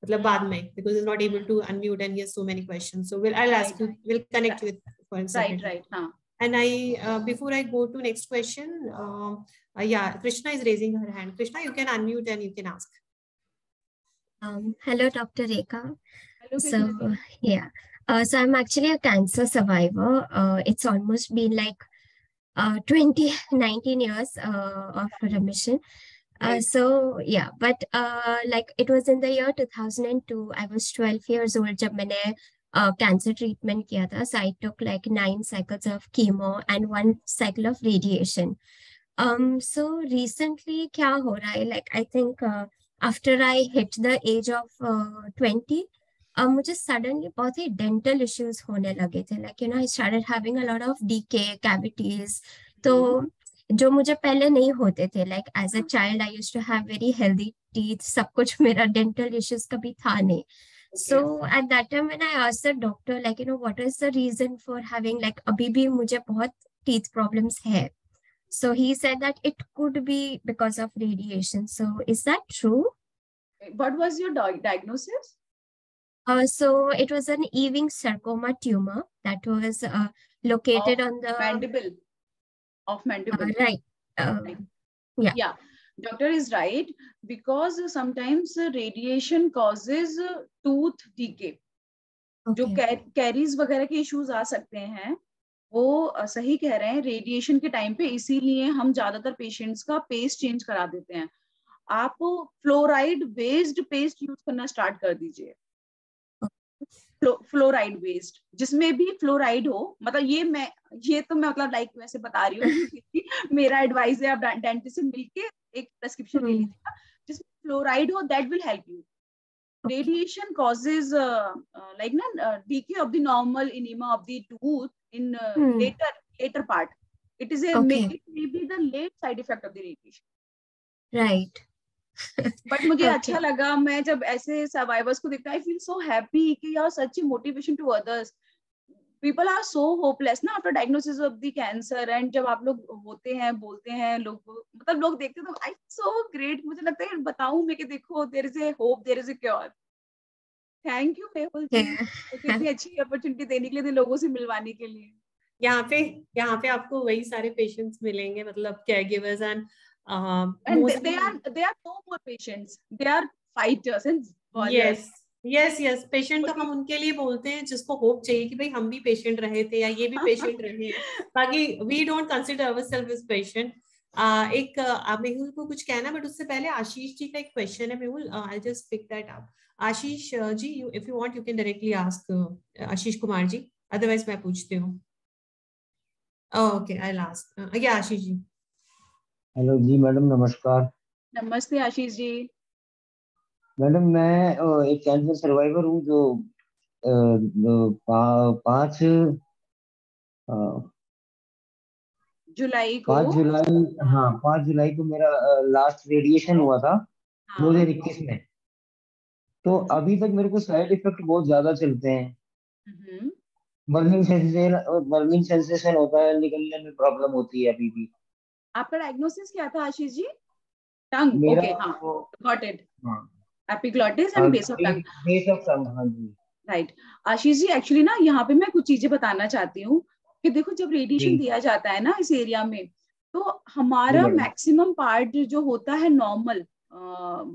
A: मतलब बाद में, because he is not able to unmute and he has so many questions, so I'll ask you, we'll connect with separately.
B: Right, हाँ.
A: And before I go to next question, Krishna is raising her hand. Krishna, you can unmute and you can ask.
E: Hello, Dr. Rekha.
B: Hello,
E: so so I'm actually a cancer survivor. It's almost been like 19 years of remission. But like it was in the year 2002. I was 12 years old जब मैंने cancer treatment किया था. So I took like 9 cycles of chemo and 1 cycle of radiation. So recently क्या हो रहा है? Like I think after I hit the age of 20, मुझे suddenly बहुत ही dental issues होने लगे थे. Like, you know, I started having a lot of decay, cavities. तो जो मुझे पहले नहीं होते थे, like as a child I used to have very healthy teeth, सब कुछ, मेरा dental issues कभी था नहीं. So at that time when I asked the doctor, like, you know, what is the reason for having, like, अभी भी मुझे बहुत teeth problems है. So he said that it could be because of radiation. So is that true?
B: What was your diagnosis?
E: So it was an Ewing sarcoma tumor that was located on the
B: mandible.
E: Right.
B: Yeah. Doctor is right, because sometimes radiation causes tooth decay. जो कैरीज वगैरह के इश्यूज आ सकते हैं, वो सही कह रहे हैं रेडिएशन के टाइम पे, इसीलिए हम ज्यादातर पेशेंट्स का पेस्ट चेंज करा देते हैं। आप फ्लोराइड बेस्ड पेस्ट यूज करना स्टार्ट कर दीजिए, फ्लोराइड बेस्ड, जिसमें भी फ्लोराइड हो, मतलब ये तो मैं मतलब लाइक वैसे बता रही हूँ मेरा एडवाइस है, आप डेंटिस्ट से मिलके एक प्रेस्क्रिप्शन ले लीजिएगा जिसमें फ्लोराइड हो, that will help you. Radiation causes like decay of the normal enema of the tooth in later part. It is it may be the late side effect of the radiation.
E: Right.
B: But मुझे अच्छा लगा, मैं जब ऐसे survivors को देखता, I feel so happy कि यार such a motivation to others. People are so hopeless ना after diagnosis of the cancer, and जब आप लोग होते हैं, बोलते हैं, मतलब लोग देखते हैं तो I feel so great. मुझे लगता है बताऊं मैं कि देखो, there is a hope, there is a cure. Thank you Mehul जी, मुझे इतनी अच्छी अपॉर्चुनिटी देने के लिए, लोगों से मिलवाने के लिए।
A: यहाँ पे आपको वही सारे पेशेंट्स मिलेंगे, मतलब care givers and
B: they are no more patients, they are fighters and warriors.
A: Yes patient तो हम उनके लिए बोलते हैं जिसको होप चाहिए कि भाई हम भी पेशेंट रहे थे या ये भी पेशेंट रहे हैं, बाकी we don't consider ourselves as patient. एक मेहुल को कुछ कहना, बट उससे पहले आशीष जी का एक क्वेश्चन है Mehul, I just pick that up. Ashish ji, if you want you can directly ask Ashish Kumar ji, otherwise मैं पूछती हूँ। ओके, आई विल आस्क या आशीष जी।
F: हेलो जी मैडम, नमस्कार।
B: नमस्ते आशीष जी।
F: मैडम मैं एक कैंसर सर्वाइवर हूँ जो 5
B: जुलाई को
F: 5 जुलाई, हाँ 5 जुलाई को मेरा लास्ट रेडिएशन हुआ था 2021 में। तो अभी तक मेरे को साइड इफेक्ट बहुत ज्यादा चलते हैं। बर्निंग सेंसेशन होता है, निकलने में प्रॉब्लम होती है अभी भी।
B: आपका डायग्नोसिस क्या था आशीष जी? टंग,
F: मेरा
B: ओके, हाँ, गॉट इट।
F: हाँ,
B: epiglottis and base of tongue.
F: Base of tongue, हाँ जी।
B: राइट आशीष जी, एक्चुअली ना यहाँ पे मैं कुछ चीजें बताना चाहती हूँ कि देखो जब रेडिएशन दिया जाता है ना इस एरिया में, तो हमारा मैक्सिमम पार्ट जो होता है नॉर्मल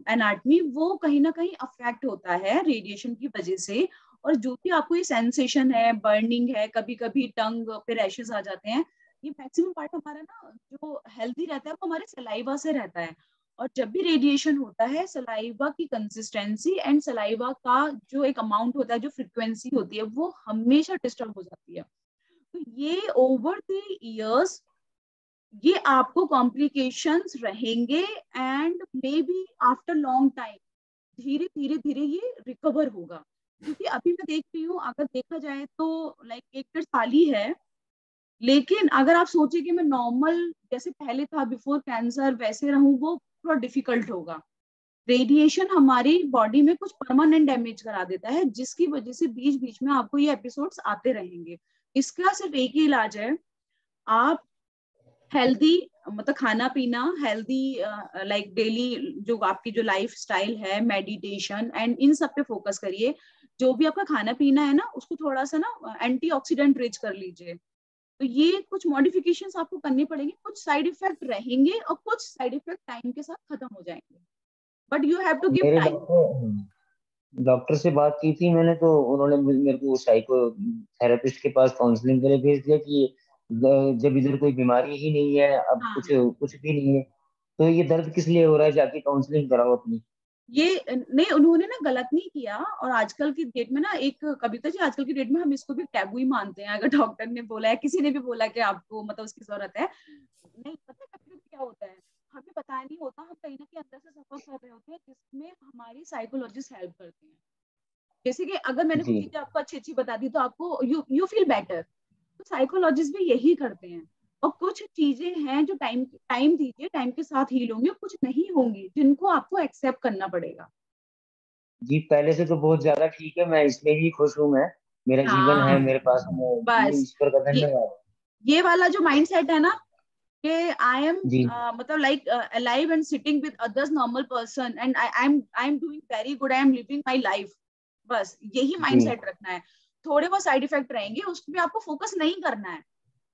B: एनाटमी, वो कहीं ना कहीं अफेक्ट होता है रेडिएशन की वजह से। और जो भी आपको ये सेंसेशन है, बर्निंग है, कभी कभी टंग पे रैशेस आ जाते हैं, ये मैक्सिमम पार्ट हमारा ना जो हेल्दी रहता है वो हमारे सलाइवा से रहता है। और जब भी रेडिएशन होता है, सलाइवा की कंसिस्टेंसी एंड सलाइवा का जो एक अमाउंट होता है, जो फ्रीक्वेंसी होती है, वो हमेशा डिस्टर्ब हो जाती है। तो ये ओवर द इयर्स ये आपको कॉम्प्लिकेशंस रहेंगे and may be after long time धीरे धीरे धीरे ये रिकवर होगा। क्योंकि अभी मैं देख रही हूँ, अगर देखा जाए तो लाइक 1 साल ही है, लेकिन अगर आप सोचे कि मैं नॉर्मल जैसे पहले था बिफोर कैंसर वैसे रहूं, वो थोड़ा डिफिकल्ट होगा। रेडिएशन हमारी बॉडी में कुछ परमानेंट डैमेज करा देता है, जिसकी वजह से बीच बीच में आपको ये एपिसोड्स आते रहेंगे। इसका सिर्फ एक ही इलाज है, आप हेल्दी मतलब खाना पीना, हेल्दी लाइक डेली जो आपकी जो लाइफ स्टाइल है, मेडिटेशन एंड इन सब पे फोकस करिए। जो भी आपका खाना पीना है ना, उसको थोड़ा सा ना एंटीऑक्सीडेंट रिच कर लीजिए। तो ये कुछ मॉडिफिकेशंस आपको करनी पड़ेंगे, कुछ साइड इफेक्ट रहेंगे और कुछ साइड इफेक्ट टाइम के साथ खत्म हो जाएंगे, but you have to give time.
F: Doctor से बात की थी मैंने, तो उन्होंने मेरे को साइको थेरेपिस्ट के पास काउंसलिंग के लिए भेज दिया कि जब इधर कोई बीमारी ही नहीं है, अब कुछ भी नहीं है, तो ये दर्द किस लिए हो रहा है, जाके काउंसलिंग कराओ अपनी।
B: ये नहीं, उन्होंने ना गलत नहीं किया। और आजकल की डेट में ना, एक कविता जी, आजकल की डेट में हम इसको भी टैबू ही मानते हैं। अगर डॉक्टर ने बोला है, किसी ने भी बोला कि आपको मतलब उसकी जरूरत है, नहीं पता कभी क्या होता है, हमें पता नहीं होता, हम कहीं ना कहीं अंदर से सफर कर रहे होते हैं, जिसमें हमारी साइकोलॉजिस्ट हेल्प करते हैं। जैसे कि अगर मैंने कुछ चीजें आपको अच्छी अच्छी बता दी तो आपको यू फील बेटर, तो साइकोलॉजिस्ट भी यही करते हैं। और कुछ चीजें हैं जो टाइम दीजिए, टाइम के साथ हील होंगे, कुछ नहीं होंगी जिनको आपको एक्सेप्ट करना पड़ेगा।
F: जी पहले से तो बहुत ज्यादा ठीक है, मैं इसमें ही खुश हूँ। मैं मेरा जीवन है, मेरे पास
B: बस
F: ईश्वर का धन्यवाद।
B: ये वाला जो माइंडसेट है ना कि आई एम मतलब like alive and sitting with others normal person and I am doing very good, I am living my life, बस यही माइंडसेट रखना है। थोड़े बहुत साइड इफेक्ट रहेंगे, उस पर आपको फोकस नहीं करना है,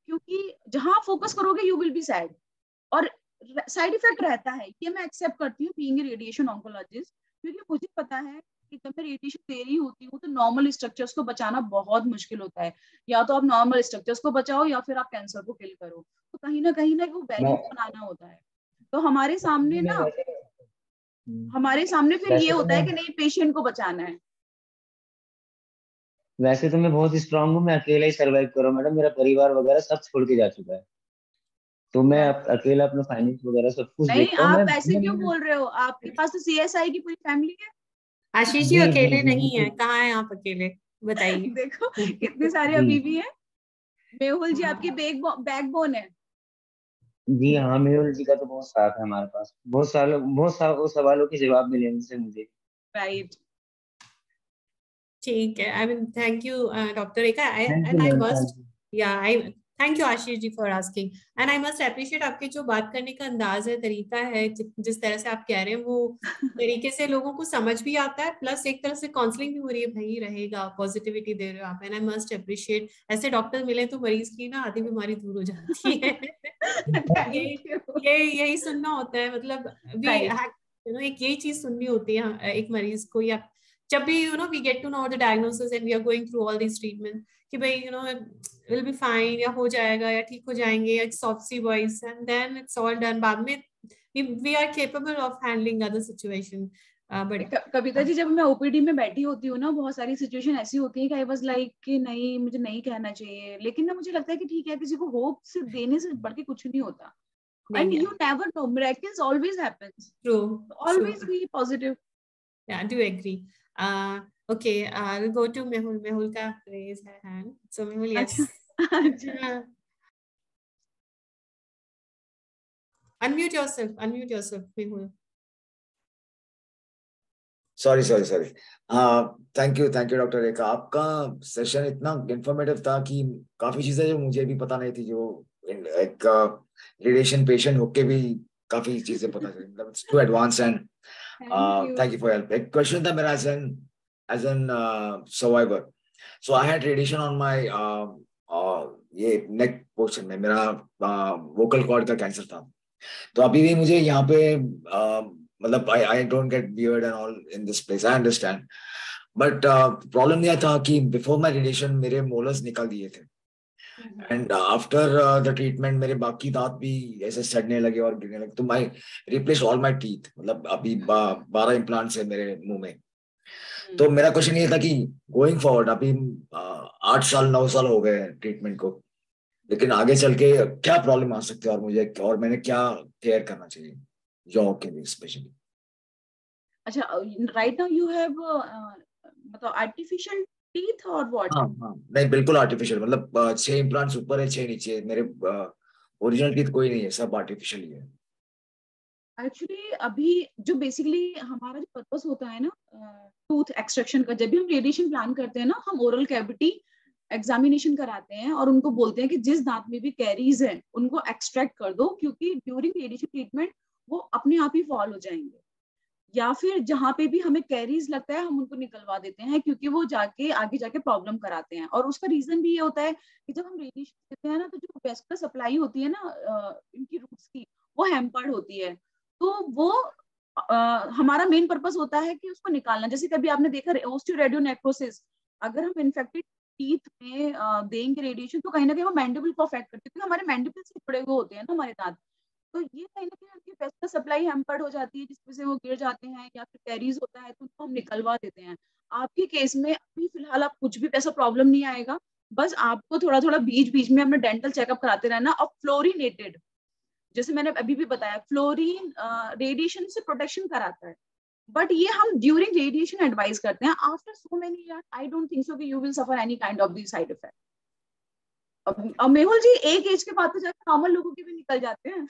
B: क्योंकि जहां फोकस करोगे यू विल बी सैड। और साइड इफेक्ट रहता है, ये मैं एक्सेप्ट करती हूँ बीइंग ए रेडिएशन ऑन्कोलॉजिस्ट, क्योंकि मुझे पता है कि जब मैं रेडिएशन दे रही होती हूँ तो नॉर्मल स्ट्रक्चर्स को बचाना बहुत मुश्किल होता है। या तो आप नॉर्मल स्ट्रक्चर्स को बचाओ या फिर आप कैंसर को किल करो, तो कहीं ना वो बैलेंस बनाना होता है। तो हमारे सामने फिर ये होता है कि नहीं, पेशेंट को बचाना है।
F: वैसे तो मैं बहुत स्ट्रांग हूँ, मैं अकेला ही सर्वाइव कर रहा हूँ मैडम, मेरा परिवार वगैरह सब छोड़ के जा चुका है, तो मैं अकेला अपना फाइनेंस वगैरह सब कुछ देखता हूँ।
B: आप ऐसे क्यों बोल रहे हो? आपके पास तो CSI की पूरी फैमिली है।
A: आशीष जी अकेले नहीं है, कहाँ है आप अकेले, बताइए।
B: देखो कितने सारे अभी भी हैं। मेहुल जी आपकी बैकबोन है।
F: जी हाँ, मेहुल जी का तो बहुत साथ है हमारे पास, बहुत सारे सवालों के जवाब मिले उनसे मुझे।
B: राइट,
A: ठीक है, I mean thank you doctor Rekha. Thank you Ashish ji for asking, and I must appreciate आपके जो बात करने का अंदाज है, तरीका है, जिस तरह से आप कह रहे हैं वो तरीके से लोगों को समझ भी आता है, प्लस एक तरह से काउंसलिंग भी हो रही है, भाई रहेगा, पॉजिटिविटी दे रहे हो आप, एंड आई मस्ट अप्रिशिएट। ऐसे डॉक्टर मिले तो मरीज की ना आधी बीमारी दूर हो जाती है। यही सुनना होता है, मतलब एक यही चीज सुननी होती है एक मरीज को, या जब भी we get to know the diagnosis and we are going through all this treatment कि भाई विल बी फाइन, या हो जाएगा, या ठीक हो जाएंगे, या सॉफ्ट सी voice, and then it's all done. बाद में we are capable of handling other situation. But
B: Kavita ji, जब मैं ओपीडी में बैठी होती हूँ ना, बहुत सारी सिचुएशन ऐसी होती है कि आई वाज लाइक कि नहीं, मुझे नहीं कहना चाहिए, लेकिन ना मुझे लगता है कि ठीक है, किसी को होप से देने से बढ़ के कुछ नहीं होता, and you never know, miracles always happens.
A: True.
B: Always be positive.
A: Yeah, I do agree. Okay, I'll go to Mehul. Mehul ka raise her hand. So Mehul, yes. Unmute yourself, Mehul.
G: Sorry. Thank you, Dr. रेखा। आपका सेशन इतना इंफॉर्मेटिव था कि काफी चीजें जो मुझे भी पता नहीं थी, जो एक रेडिएशन पेशेंट होके भी काफी चीजें पता चली, मतलब it's too advance, and thank you for help. एक क्वेश्चन था मेरा as an survivor. So I had radiation on my ये नेक पोर्शन में, मेरा वोकल कॉर्ड का कैंसर था। तो अभी भी मुझे यहाँ पे मतलब I don't get beard and all in this place, I understand, but problem यह था कि बिफोर माय रेडिएशन मेरे मोलर्स निकल दिए थे, एंड आफ्टर द ट्रीटमेंट मेरे बाकी दांत भी ऐसे सड़ने लगे और गिरने लगे। तो माई रिप्लेस ऑल माई टीथ, मतलब अभी 12 इम्प्लांट्स है मेरे मुंह में। तो मेरा क्वेश्चन ये था कि गोइंग फॉरवर्ड, अभी 8 साल 9 साल हो गए ट्रीटमेंट को, लेकिन आगे चल के क्या प्रॉब्लम आ सकती है, और मुझे और मैंने क्या केयर करना चाहिए जॉब के लिए स्पेशली? अच्छा,
B: राइट नाउ यू हैव मतलब आर्टिफिशियल टीथ और व्हाट?
G: हाँ, नहीं बिल्कुल आर्टिफिशियल, मतलब 6 इम्प्लांट्स ऊपर है, 6 नीचे है। मेरे ओरिजिनल टीथ कोई नहीं है, सब आर्टिफिशियल ही है।
B: एक्चुअली अभी जो बेसिकली हमारा जो पर्पस होता है ना टूथ एक्सट्रैक्शन का, जब भी हम रेडिएशन प्लान करते हैं ना, हम ओरल कैविटी एग्जामिनेशन कराते हैं और उनको बोलते हैं कि जिस दांत में भी कैरीज है उनको एक्सट्रैक्ट कर दो, क्योंकि ड्यूरिंग रेडिएशन ट्रीटमेंट वो अपने आप ही फॉल हो जाएंगे, या फिर जहाँ पे भी हमें कैरीज लगता है हम उनको निकलवा देते हैं, क्योंकि वो आगे जाके प्रॉब्लम कराते हैं। और उसका रीजन भी ये होता है कि जब हम रेडिएशन देते हैं ना, तो जो वेस्कुलर सप्लाई होती है ना इनकी रूट्स की, वो हैम्पर्ड होती है। तो वो हमारा मेन पर्पस होता है कि उसको निकालना। जैसे कभी आपने देखा ऑस्टियोरेडियोनेक्रोसिस, अगर हम इन्फेक्टेड टीथ में देंगे रेडिएशन, तो कहीं ना कहीं वो मैंडिबल को अफेक्ट करते हैं, क्योंकि हमारे मैंडिबल से जुड़े हुए होते हैं ना हमारे दांत। तो ये कहीं ना कहीं उनकी वेस्कुलर सप्लाई हैम्पर्ड हो जाती है, जिसमें से वो गिर जाते हैं या फिर कैरीज होता है, तो उनको हम निकलवा देते हैं। आपके केस में अभी फिलहाल आप कुछ भी ऐसा प्रॉब्लम नहीं आएगा, बस आपको थोड़ा थोड़ा बीच बीच में अपना डेंटल चेकअप कराते रहना। और फ्लोरिनेटेड, जैसे मैंने अभी भी बताया, फ्लोरीन रेडिएशन से प्रोटेक्शन कराता है, बट ये हम ड्यूरिंग रेडिएशन एडवाइस करते हैं। After so many years I don't think so कि you will suffer any kind of the side effect. अब मेहुल जी, एक एज के बाद तो जाकर नॉर्मल लोगों के भी निकल जाते हैं।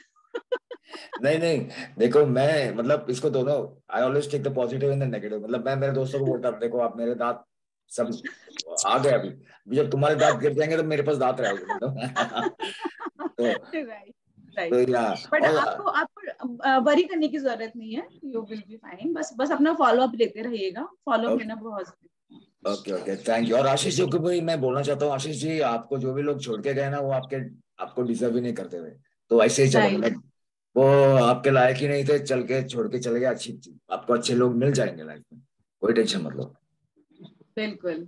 G: नहीं, देखो मैं मतलब इसको दोनों, I always take the positive and the negative. मतलब मैं मेरे दोस्तों को बोलता हूँ, देखो आप मेरे दांत सब आ गए, अभी जब तुम्हारे दांत गिर जाएंगे तो मेरे पास दांत रहेंगे।
B: बट आपको वरी करने की जरूरत नहीं है, यू विल बी फाइन। बस अपना फॉलो अप लेते रहिएगा, फॉलो अप लेना बहुत जरूरी है।
G: Okay, thank you. और आशीष जी को भी मैं बोलना चाहता हूँ, आशीष जी आपको जो भी लोग छोड़ के गए ना, वो आपको डिजर्व ही नहीं करते हुए, तो ऐसे ही चलो, मतलब वो आपके लायक ही नहीं थे, चल के छोड़ के चले गए। आपको अच्छे लोग मिल जाएंगे लाइफ में, कोई टेंशन मत लो।
B: बिल्कुल,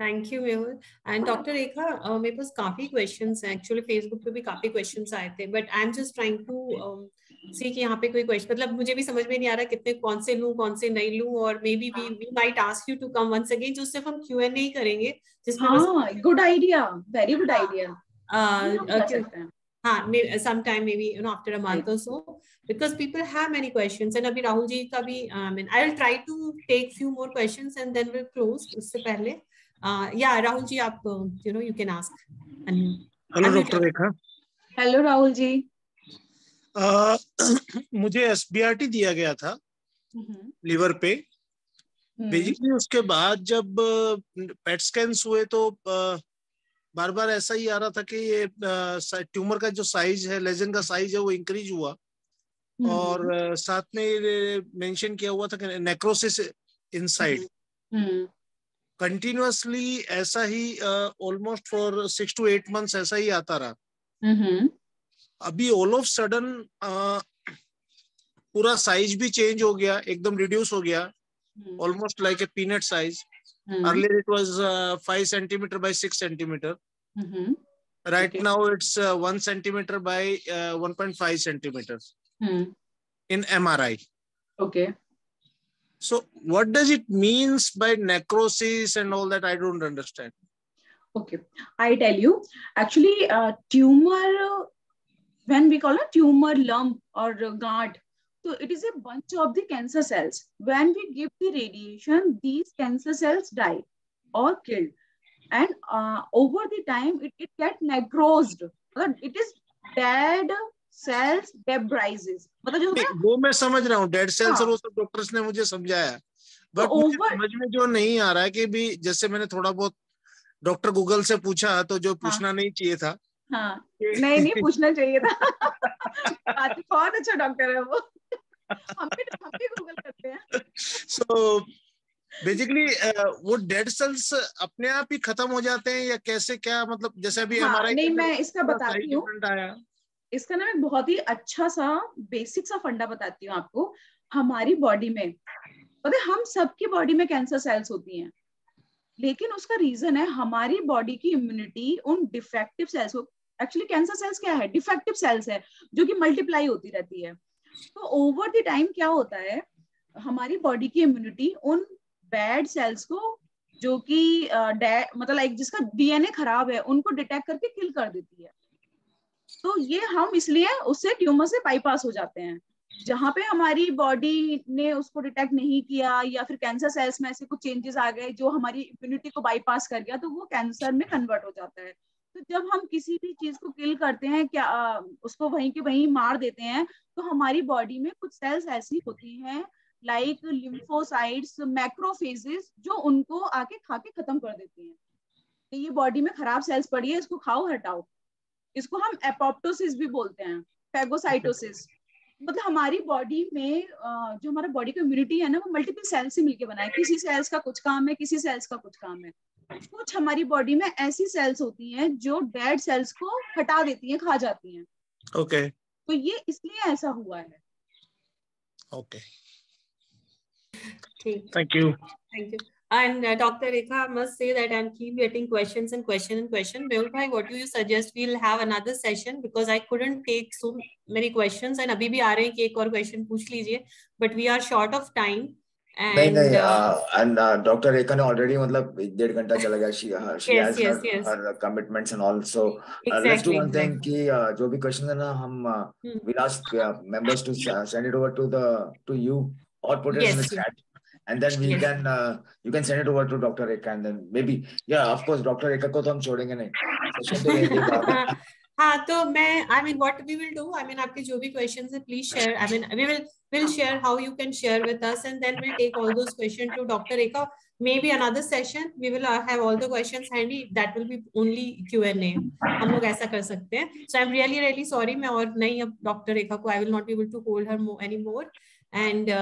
A: thank you Mehul. And doctor Rekha, मेरे पास काफी क्वेश्चंस हैं, एक्चुअली फेसबुक पे भी काफी क्वेश्चंस आए थे, but I am just trying to see कि यहाँ पे कोई क्वेश्चन, मतलब मुझे भी समझ में नहीं आ रहा कितने कौन से लूं कौन से नहीं लूं, और maybe we might ask you to come once again, जो सिर्फ हम Q&A करेंगे, जिसमें
B: good idea, very good idea.
A: sometime maybe after a month or so, because people have many questions, and abhi Rahul ji ka bhi I'll try to take few more questions and then we'll close usse pehle. Rahul ji, aap you can ask.
H: Hello doctor Rekha.
B: Hello Rahul ji.
H: मुझे SBRT दिया गया था लीवर पे। बेसिकली उसके बाद जब पेट स्कैन्स हुए तो बार बार ऐसा ही आ रहा था कि ये ट्यूमर का जो साइज है, लेजन का साइज है, वो इंक्रीज हुआ, और साथ में मेंशन किया हुआ था कि नेक्रोसिस इनसाइड। कंटिन्यूअसली ऐसा ही ऑलमोस्ट फॉर 6 to 8 months ऐसा ही आता रहा। अभी ऑल ऑफ सडन पूरा साइज भी चेंज हो गया, एकदम रिड्यूस हो गया, almost like a peanut size. Earlier it was 5 centimeter by 6 centimeter. Right
B: Okay.
H: now it's 1 centimeter by 1.5 centimeters in MRI.
B: Okay.
H: So what does it means by necrosis and all that? I don't understand.
B: Okay, I tell you. Actually, tumor, when we call a tumor lump or gland, so it is a bunch of the cancer cells. When we give the radiation, these cancer cells die or killed, and over the time it get necrosed. It is dead cells debridges. मतलब जो है
H: वो मैं समझ रहा हूँ, डेड सेल्स और वो सब डॉक्टर्स ने मुझे समझाया, बट मुझे समझ में जो नहीं आ रहा है कि भी जैसे मैंने थोड़ा बहुत डॉक्टर गूगल से पूछा, तो जो पूछना नहीं चाहिए था।
B: हाँ, नहीं पूछना चाहिए था। बहुत अच्छा डॉक्टर है वो। हम भी गूगल करते हैं।
H: So बेसिकली वो डेड सेल्स अपने आप ही खत्म हो जाते हैं या कैसे, क्या मतलब? जैसे अभी MRI
B: नहीं, मैं इसका बताती हूँ। इसका ना मैं बहुत ही अच्छा सा बेसिक सा फंडा बताती हूँ आपको। हमारी बॉडी में, पता है, हम सबकी बॉडी में कैंसर सेल्स होती हैं, लेकिन उसका रीजन है हमारी बॉडी की इम्यूनिटी उन डिफेक्टिव सेल्स को, एक्चुअली कैंसर सेल्स क्या है, डिफेक्टिव सेल्स है जो कि मल्टीप्लाई होती रहती है। तो ओवर द टाइम क्या होता है, हमारी बॉडी की इम्यूनिटी उन बैड सेल्स को, जो कि मतलब लाइक जिसका DNA खराब है, उनको डिटेक्ट करके किल कर देती है। तो ये हम इसलिए उससे ट्यूमर से बाईपास हो जाते हैं। जहां पे हमारी बॉडी ने उसको डिटेक्ट नहीं किया, या फिर कैंसर सेल्स में ऐसे कुछ चेंजेस आ गए जो हमारी इम्यूनिटी को बाईपास कर गया, तो वो कैंसर में कन्वर्ट हो जाता है। तो जब हम किसी भी चीज को किल करते हैं, क्या उसको वहीं के वहीं मार देते हैं, तो हमारी बॉडी में कुछ सेल्स ऐसी होती हैं लाइक लिम्फोसाइट्स, मैक्रोफेजेस, जो उनको आके खा के खत्म कर देती हैं कि ये बॉडी में खराब सेल्स पड़ी है, इसको खाओ, हटाओ। इसको हम एपोप्टोसिस भी बोलते हैं, फैगोसाइटोसिस। मतलब हमारी बॉडी में जो हमारा बॉडी का इम्यूनिटी है ना, वो मल्टीपल सेल्स से मिलके बना है। किसी सेल्स का कुछ काम है, किसी सेल्स का कुछ काम है। कुछ हमारी बॉडी में ऐसी सेल्स होती हैं जो डेड सेल्स को हटा देती हैं, खा जाती हैं।
H: ओके।
B: तो ये इसलिए ऐसा हुआ है।
H: Okay,
A: Thank you. And Dr. Rekha, I must say that I'm keep getting questions and question. Mehul bhai, what do you suggest? We'll have another session because I couldn't take so many questions, and अभी भी आ रहे हैं कि एक और question पूछ लीजिए, but we are short of time. And
G: and Dr. Rekha ने already मतलब 1.5 घंटा चला गया. She has her commitments and all. So let's do one thing कि जो भी question है ना, हम we'll ask members to send it over to you or put it in the chat. And then we can you can send it over to Dr. Rekha, and then maybe of course Dr. Rekha को तो हम छोड़ेंगे नहीं, सेशन तो लेंगे बाद में।
A: हाँ, तो मैं what we will do, आपके जो भी questions है please share. We'll share how you can share with us, and then we'll take all those questions to Dr. Rekha. Maybe another session we will have all the questions handy. That will be only Q&A. हम लोग ऐसा कर सकते हैं. So I'm really sorry, मैं और नहीं अब Dr. Rekha को I will not be able to hold her anymore. And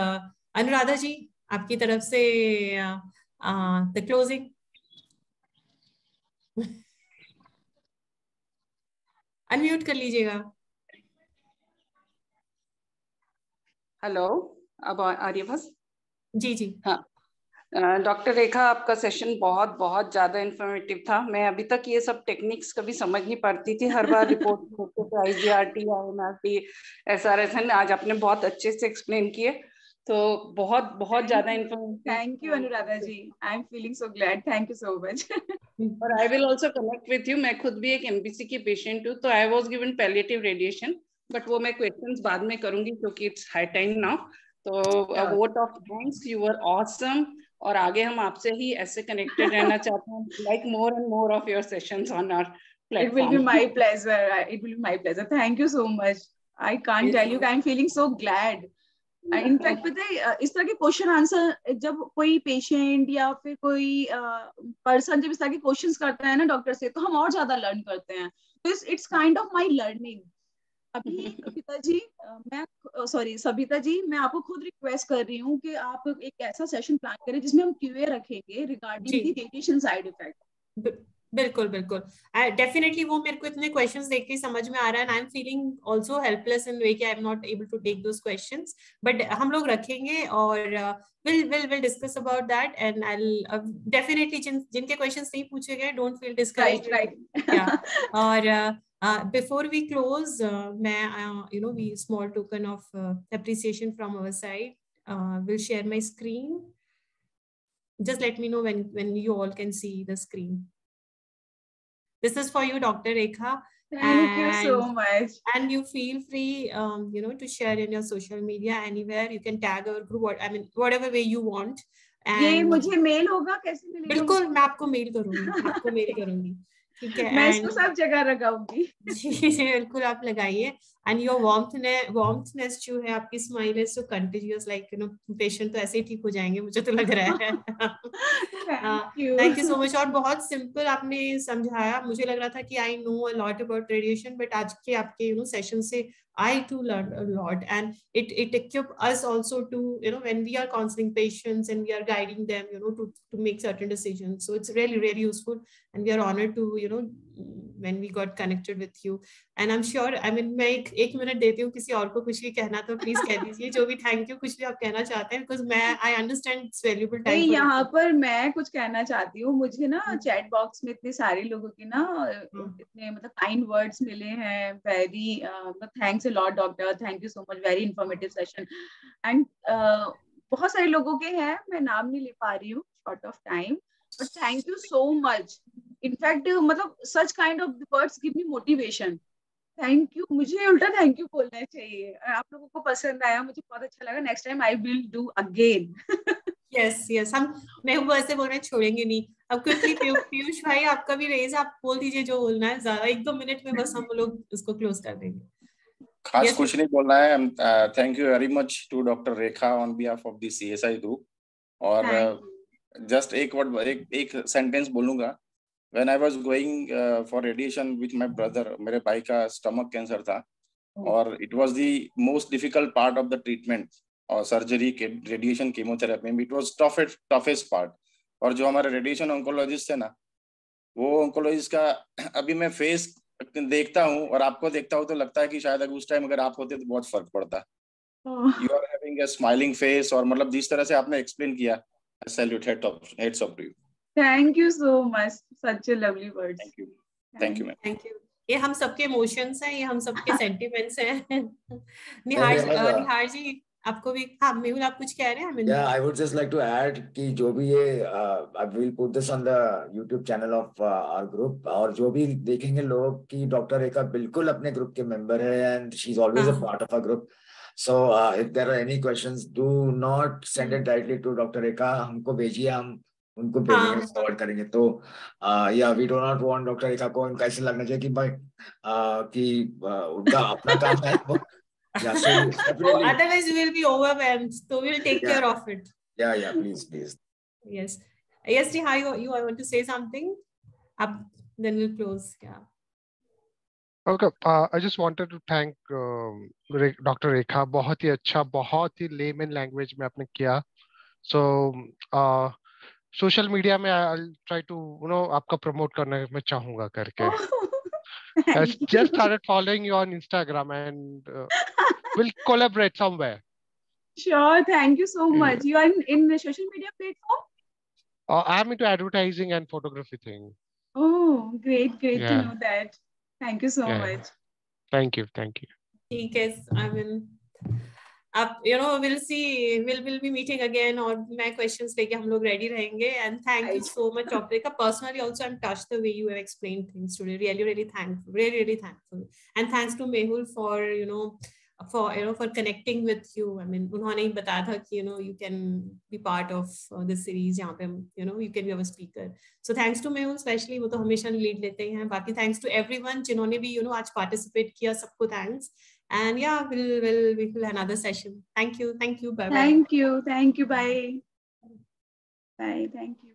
A: Anuradha जी, आपकी तरफ से the closing. अनम्यूट कर लीजिएगा।
I: हेलो, अब आ रही है बस?
A: जी।
I: हाँ, डॉक्टर रेखा, आपका सेशन बहुत ज़्यादा इन्फॉर्मेटिव था। मैं अभी तक ये सब टेक्निक्स कभी समझ नहीं पाती थी। हर बार रिपोर्ट होते थे IGRT, IMRT, SRSN। आज आपने बहुत अच्छे से एक्सप्लेन किए, तो बहुत ज़्यादा informative.
B: Thank you Anuradha ji, I am feeling so glad, thank you so much.
I: और I will also connect with you. मैं खुद भी एक MPC की पेशेंट हूँ, तो I was given palliative radiation, but वो मैं क्वेश्चंस बाद में करूंगी क्योंकि इट्स हाई टाइम नाउ। तो vote of thanks, you were awesome. और आगे हम आपसे ही ऐसे कनेक्टेड रहना चाहते हैं, like more and more of your sessions on our platform.
B: It will be my pleasure. It will be my pleasure. Thank you so much. I can't tell you, I'm feeling so glad in fact पता है इस तरह के क्वेश्चन आंसर जब कोई पेशेंट या फिर कोई पर्सन जब इस तरह के क्वेश्चंस करता है ना डॉक्टर से, तो हम और ज्यादा लर्न करते हैं. तो it's kind of my learning. अभी सबिता जी, मैं आपको खुद रिक्वेस्ट कर रही हूँ कि आप एक ऐसा सेशन प्लान करें जिसमें हम क्यूए रखेंगे regarding the radiation side effect.
A: बिल्कुल बिल्कुल. डेफिनेटली वो मेरे को इतने क्वेश्चंस देख के समझ में आ रहा है, and I am feeling also helpless in way कि I am not able to take those questions, but हम लोग रखेंगे और we'll discuss about that, and I'll definitely जिनके questions नहीं पूछे गए, don't feel discouraged.
B: Right.
A: Yeah. और before we close, मैं we small token of appreciation from our side. Will share my screen. Just let me know when you all can see the screen. This is for you, Dr. Rekha.
B: Thank you so much.
A: And you feel free, to share in your social media anywhere. You can tag our group, whatever way you want.
B: ये मुझे मेल होगा, कैसे मिलेगा?
A: बिल्कुल, मैं आपको मेल करूंगी. ठीक है,
B: मैं इसको सब जगह लगाऊंगी.
A: जी बिल्कुल, आप लगाइए. And your warmthness जो है, आपकी smile is so contagious, like patient तो ऐसे ही ठीक हो जाएंगे, मुझे तो लग रहा है. Thank you so much. और बहुत simple आपने समझाया. मुझे लग रहा था कि I know a lot about radiation, but आज के आपके session से I too learned a lot, and it equipped us also to when we are counseling patients and we are guiding them to make certain decisions. So it's really really useful, and we are honored to when we got connected with you. And I'm sure, मैं एक मिनट देती हूँ, किसी और को कुछ भी कहना तो प्लीज कह दीजिए, जो भी थैंक यू कुछ भी आप कहना चाहते हैं, because I understand it's valuable time.
B: यहाँ पर मैं कुछ कहना चाहती हूँ. मुझे ना चैट बॉक्स में इतने सारे लोगों की इतने काइंड वर्ड्स मिले हैं. Very thanks a lot doctor, thank you so much, very informative session. And बहुत सारे लोगों के हैं, मैं नाम नहीं ले पा रही हूँ short of time, but thank you so much. In fact such kind of words give me motivation. Thank you. मुझे उल्टा थैंक यू बोलना चाहिए. आप लोगों को पसंद आया, मुझे बहुत अच्छा लगा. Next time I will do again.
A: Yes हम मैं वो ऐसे बोल रहे छोड़ेंगे नहीं. अब क्विकली पीयूष भाई, आपका भी रेज, आप बोल दीजिए जो बोलना है, ज्यादा 1-2 मिनट में बस हम लोग इसको क्लोज कर देंगे.
J: खास कुछ नहीं बोलना है. Thank you very much to doctor Rekha on behalf of the CSI group. और जस्ट एक सेंटेंस बोलूंगा. When I was going for radiation with my brother, मेरे भाई का stomach cancer था, और it was the most difficult part of the treatment और surgery के radiation chemotherapy में. It was toughest part. और जो हमारे radiation oncologist थे ना, वो oncologist का अभी मैं face देखता हूँ और आपको देखता हूँ तो लगता है कि शायद अगर उस टाइम अगर आप होते तो बहुत फर्क पड़ता. You are having a smiling face, और मतलब जिस तरह से आपने explain किया, I salute heads up to you.
B: Thank you so much. Such a lovely words.
J: Thank you, ma'am.
A: Thank you. ये हम सबके इमोशंस हैं, ये हम सबके सेंटिमेंट्स हैं. निहार जी, आपको भी. हाँ मेहुल, आप कुछ कह रहे हैं?
G: Yeah, I would just like to add कि जो भी ये I will put this on the YouTube channel of our group, और जो भी देखेंगे लोग कि डॉक्टर रेखा बिल्कुल अपने ग्रुप के मेंबर है, and she's always a part of our group. So if there are any questions, do not send it directly to doctor Rekha. हमको भेजिए, हम उनको भेजेंगे, फॉरवर्ड करेंगे. तो या we do not want doctor Rekha को उनका ऐसे लगना चाहिए कि भाई कि उनका अपना काम है वो. Yeah, so definitely.
A: Otherwise you will be overwhelmed, so we'll take care of it.
G: Yeah, please.
A: Yes, Nihar, you want to say something? Then we'll close. Yeah.
K: Okay, I just wanted to thank Dr. Rekha. बहुत ही अच्छा, बहुत ही layman language में आपने किया. So सोशल मीडिया में I'll try to आपका प्रमोट करना मैं चाहूंगा करके. I just started following you on Instagram, and we'll collaborate somewhere.
B: Sure, thank you so much. You are in the social media platform?
K: I'm into advertising and photography thing.
B: Oh, great to know that. Thank you so much.
K: Thank you.
A: ठीक है, अब we'll see, we'll be meeting again, और मैं questions लेके हम लोग ready रहेंगे. And thank you so much, Dr. Rekha. Personally also I'm touched the way you have explained things today. Really thankful, really thankful. And thanks to Mehul for for connecting with you. उन्होंने ही बताया था कि you can be part of this series जहाँ पे you can be our speaker. So thanks to Mehul especially, वो तो हमेशा lead लेते हैं. बाकी thanks to everyone जिन्होंने भी आज participate किया, सबको thanks. And yeah, we'll another session. Thank you. Bye.
B: Thank you. Bye. Bye. Thank you.